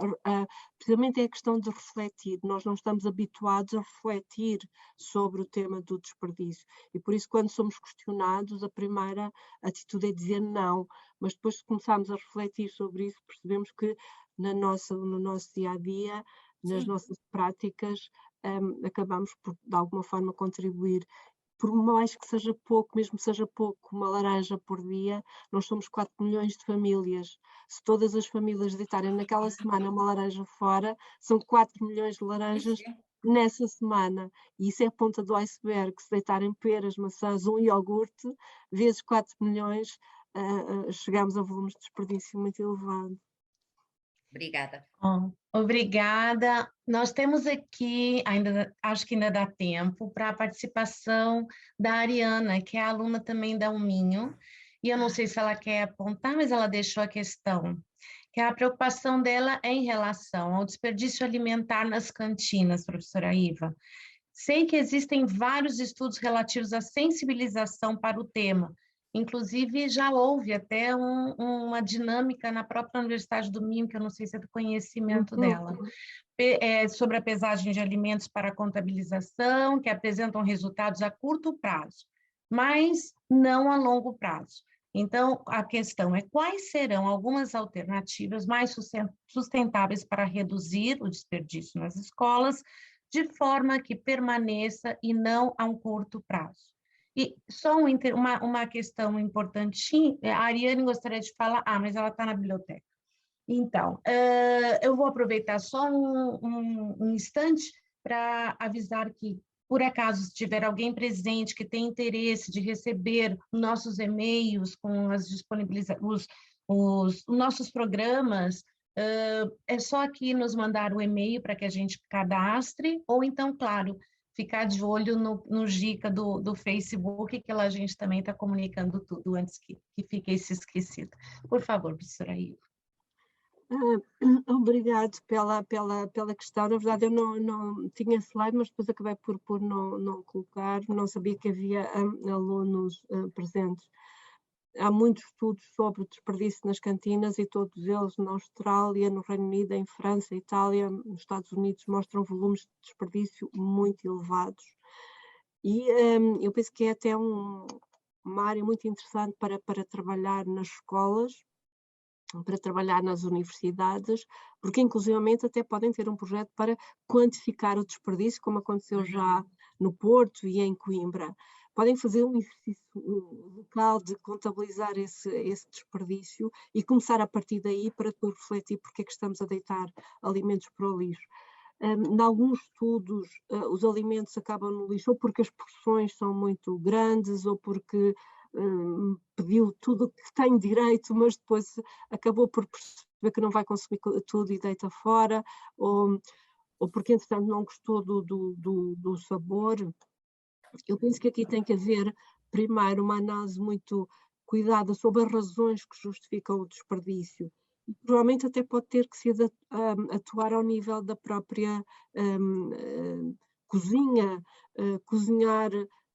precisamente é a questão de refletir. Nós não estamos habituados a refletir sobre o tema do desperdício e por isso quando somos questionados a primeira atitude é dizer não, mas depois se começarmos a refletir sobre isso percebemos que no nosso dia-a-dia, nas nossas práticas, acabamos por de alguma forma contribuir. Por mais que seja pouco, mesmo que seja pouco, uma laranja por dia, nós somos 4 milhões de famílias. Se todas as famílias deitarem naquela semana uma laranja fora, são 4 milhões de laranjas nessa semana. E isso é a ponta do iceberg. Se deitarem peras, maçãs, um iogurte, vezes 4 milhões, chegamos a volumes de desperdício muito elevados. Obrigada. Obrigada. Nós temos aqui, acho que ainda dá tempo, para a participação da Ariana, que é aluna também da UMinho, e eu não sei se ela quer apontar, mas ela deixou a questão, que a preocupação dela é em relação ao desperdício alimentar nas cantinas, professora Iva. Sei que existem vários estudos relativos à sensibilização para o tema. Inclusive, já houve até uma dinâmica na própria Universidade do Minho, que eu não sei se é do conhecimento dela, sobre a pesagem de alimentos para contabilização, que apresentam resultados a curto prazo, mas não a longo prazo. Então, a questão é quais serão algumas alternativas mais sustentáveis para reduzir o desperdício nas escolas, de forma que permaneça e não a um curto prazo. E só uma questão importante, a Ariane gostaria de falar, mas ela está na biblioteca. Então, eu vou aproveitar só um instante para avisar que por acaso, se tiver alguém presente que tem interesse de receber nossos e-mails com as os nossos programas, é só aqui nos mandar o e-mail para que a gente cadastre, ou então, claro, ficar de olho no Gica do Facebook, que lá a gente também está comunicando tudo antes que fique isso esquecido. Por favor, professora Iva. Obrigado pela questão. Na verdade, eu não tinha slide, mas depois acabei por não colocar. Não sabia que havia alunos presentes. Há muitos estudos sobre o desperdício nas cantinas e todos eles na Austrália, no Reino Unido, em França, Itália, nos Estados Unidos, mostram volumes de desperdício muito elevados. E eu penso que é até uma área muito interessante para trabalhar nas escolas, para trabalhar nas universidades, porque inclusivamente até podem ter um projeto para quantificar o desperdício, como aconteceu já no Porto e em Coimbra. Podem fazer um exercício local de contabilizar esse desperdício e começar a partir daí para depois refletir porque é que estamos a deitar alimentos para o lixo. Em alguns estudos, os alimentos acabam no lixo ou porque as porções são muito grandes ou porque pediu tudo o que tem direito, mas depois acabou por perceber que não vai consumir tudo e deita fora, ou porque entretanto não gostou do sabor. Eu penso que aqui tem que haver primeiro uma análise muito cuidada sobre as razões que justificam o desperdício. E provavelmente até pode ter que se atuar ao nível da própria cozinha, cozinhar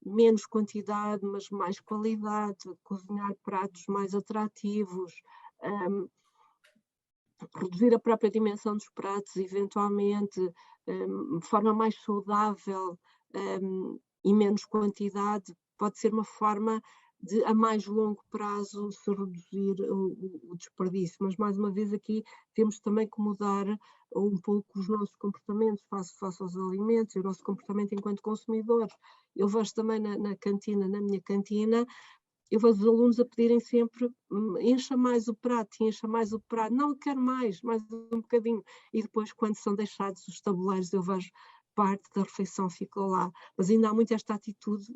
menos quantidade, mas mais qualidade, cozinhar pratos mais atrativos, reduzir a própria dimensão dos pratos, eventualmente, de forma mais saudável e menos quantidade, pode ser uma forma de, a mais longo prazo, se reduzir o desperdício. Mas, mais uma vez, aqui temos também que mudar um pouco os nossos comportamentos face aos alimentos, e o nosso comportamento enquanto consumidores. Eu vejo também na cantina, na minha cantina, eu vejo os alunos a pedirem sempre, encha mais o prato, não, quero mais um bocadinho. E depois, quando são deixados os tabuleiros, eu vejo parte da refeição ficou lá. Mas ainda há muito esta atitude,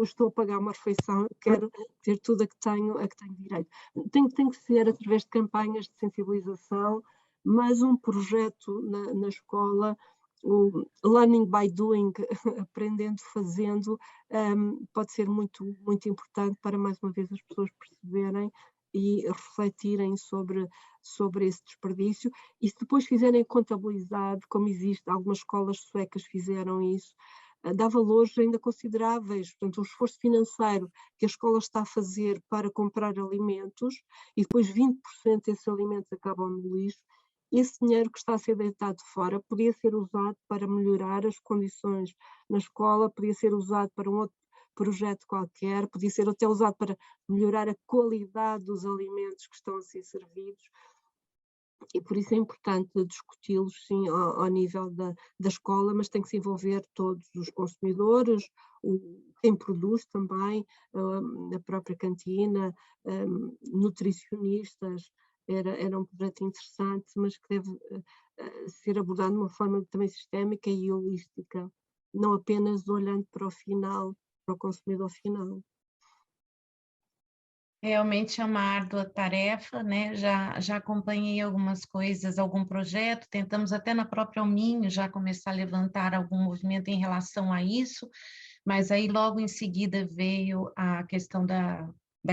estou a pagar uma refeição, quero ter tudo a que tenho direito. Tem que ser através de campanhas de sensibilização, mas um projeto na escola, o learning by doing, aprendendo, fazendo, pode ser muito, muito importante para, mais uma vez, as pessoas perceberem e refletirem sobre esse desperdício, e se depois fizerem contabilizado, como existe, algumas escolas suecas fizeram isso, dá valores ainda consideráveis, portanto, o esforço financeiro que a escola está a fazer para comprar alimentos, e depois 20% desses alimentos acabam no lixo, esse dinheiro que está a ser deitado fora podia ser usado para melhorar as condições na escola, podia ser usado para um outro projeto qualquer, podia ser até usado para melhorar a qualidade dos alimentos que estão a ser servidos, e por isso é importante discuti-los, sim, ao nível da escola, mas tem que se envolver todos os consumidores, quem produz também, a própria cantina, nutricionistas. Era um projeto interessante, mas que deve ser abordado de uma forma também sistémica e holística, não apenas olhando para o final, para o consumidor final. Realmente é uma árdua tarefa, né? Já acompanhei algumas coisas, algum projeto, tentamos até na própria Alminho já começar a levantar algum movimento em relação a isso, mas aí logo em seguida veio a questão da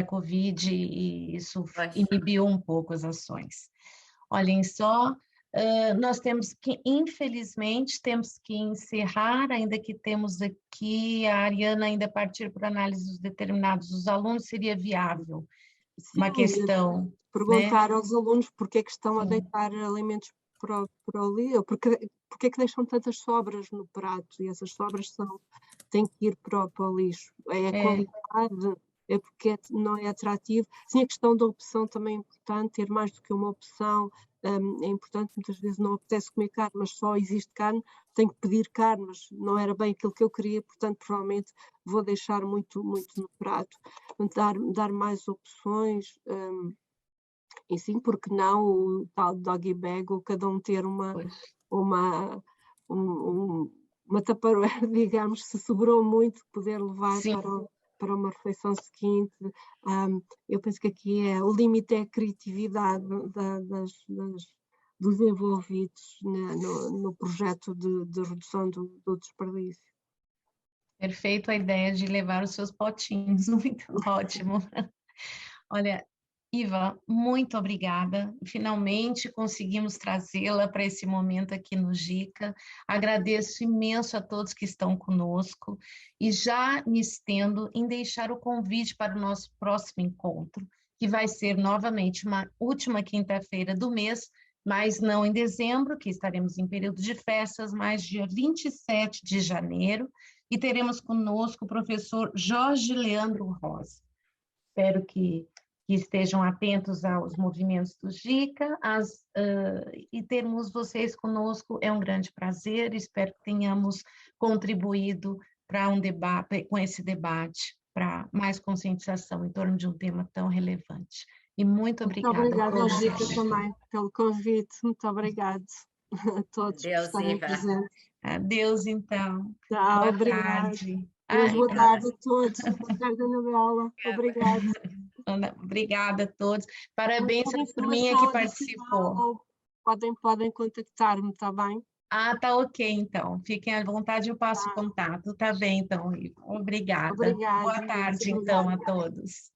Covid e isso inibiu um pouco as ações. Olhem só, nós temos que, infelizmente, temos que encerrar, ainda que temos aqui a Ariana ainda partir por análise dos determinados dos alunos, seria viável uma questão. Perguntar, né? aos alunos porque é que estão a Sim. deitar alimentos para o lixo, porque é que deixam tantas sobras no prato, e essas sobras têm que ir para o lixo. É a qualidade, é porque não é atrativo. Sim, a questão da opção também é importante, ter mais do que uma opção. É importante, muitas vezes não apetece comer carne, mas só existe carne, tenho que pedir carne, mas não era bem aquilo que eu queria, portanto provavelmente vou deixar muito, muito no prato. Dar mais opções, e sim, porque não o tal doggy bag, ou cada um ter uma tupperware, digamos, se sobrou muito, poder levar Sim. para uma refeição seguinte. Eu penso que aqui o limite é a criatividade dos envolvidos no projeto de redução do desperdício. Perfeito a ideia de levar os seus potinhos, muito ótimo. Olha, Iva, muito obrigada. Finalmente conseguimos trazê-la para esse momento aqui no GICA. Agradeço imenso a todos que estão conosco e já me estendo em deixar o convite para o nosso próximo encontro, que vai ser novamente uma última quinta-feira do mês, mas não em dezembro, que estaremos em período de festas, mas dia 27 de janeiro, e teremos conosco o professor Jorge Leandro Rosa. Espero que estejam atentos aos movimentos do GICA, e termos vocês conosco é um grande prazer. Espero que tenhamos contribuído para um debate, com esse debate, para mais conscientização em torno de um tema tão relevante. E muito obrigada. Muito obrigada ao GICA também pelo convite. Muito obrigada a todos por estarem presentes. Adeus, então. Tchau, boa obrigada. tarde. Boa tarde a todos. Boa tarde, Anabela. Obrigada. Obrigada a todos. Parabéns à turminha que participou. Podem contactar-me, está bem? Tá ok, então. Fiquem à vontade, eu passo o contato. Tá bem, então, Iva. Obrigada. Obrigada. Boa tarde, então, a todos.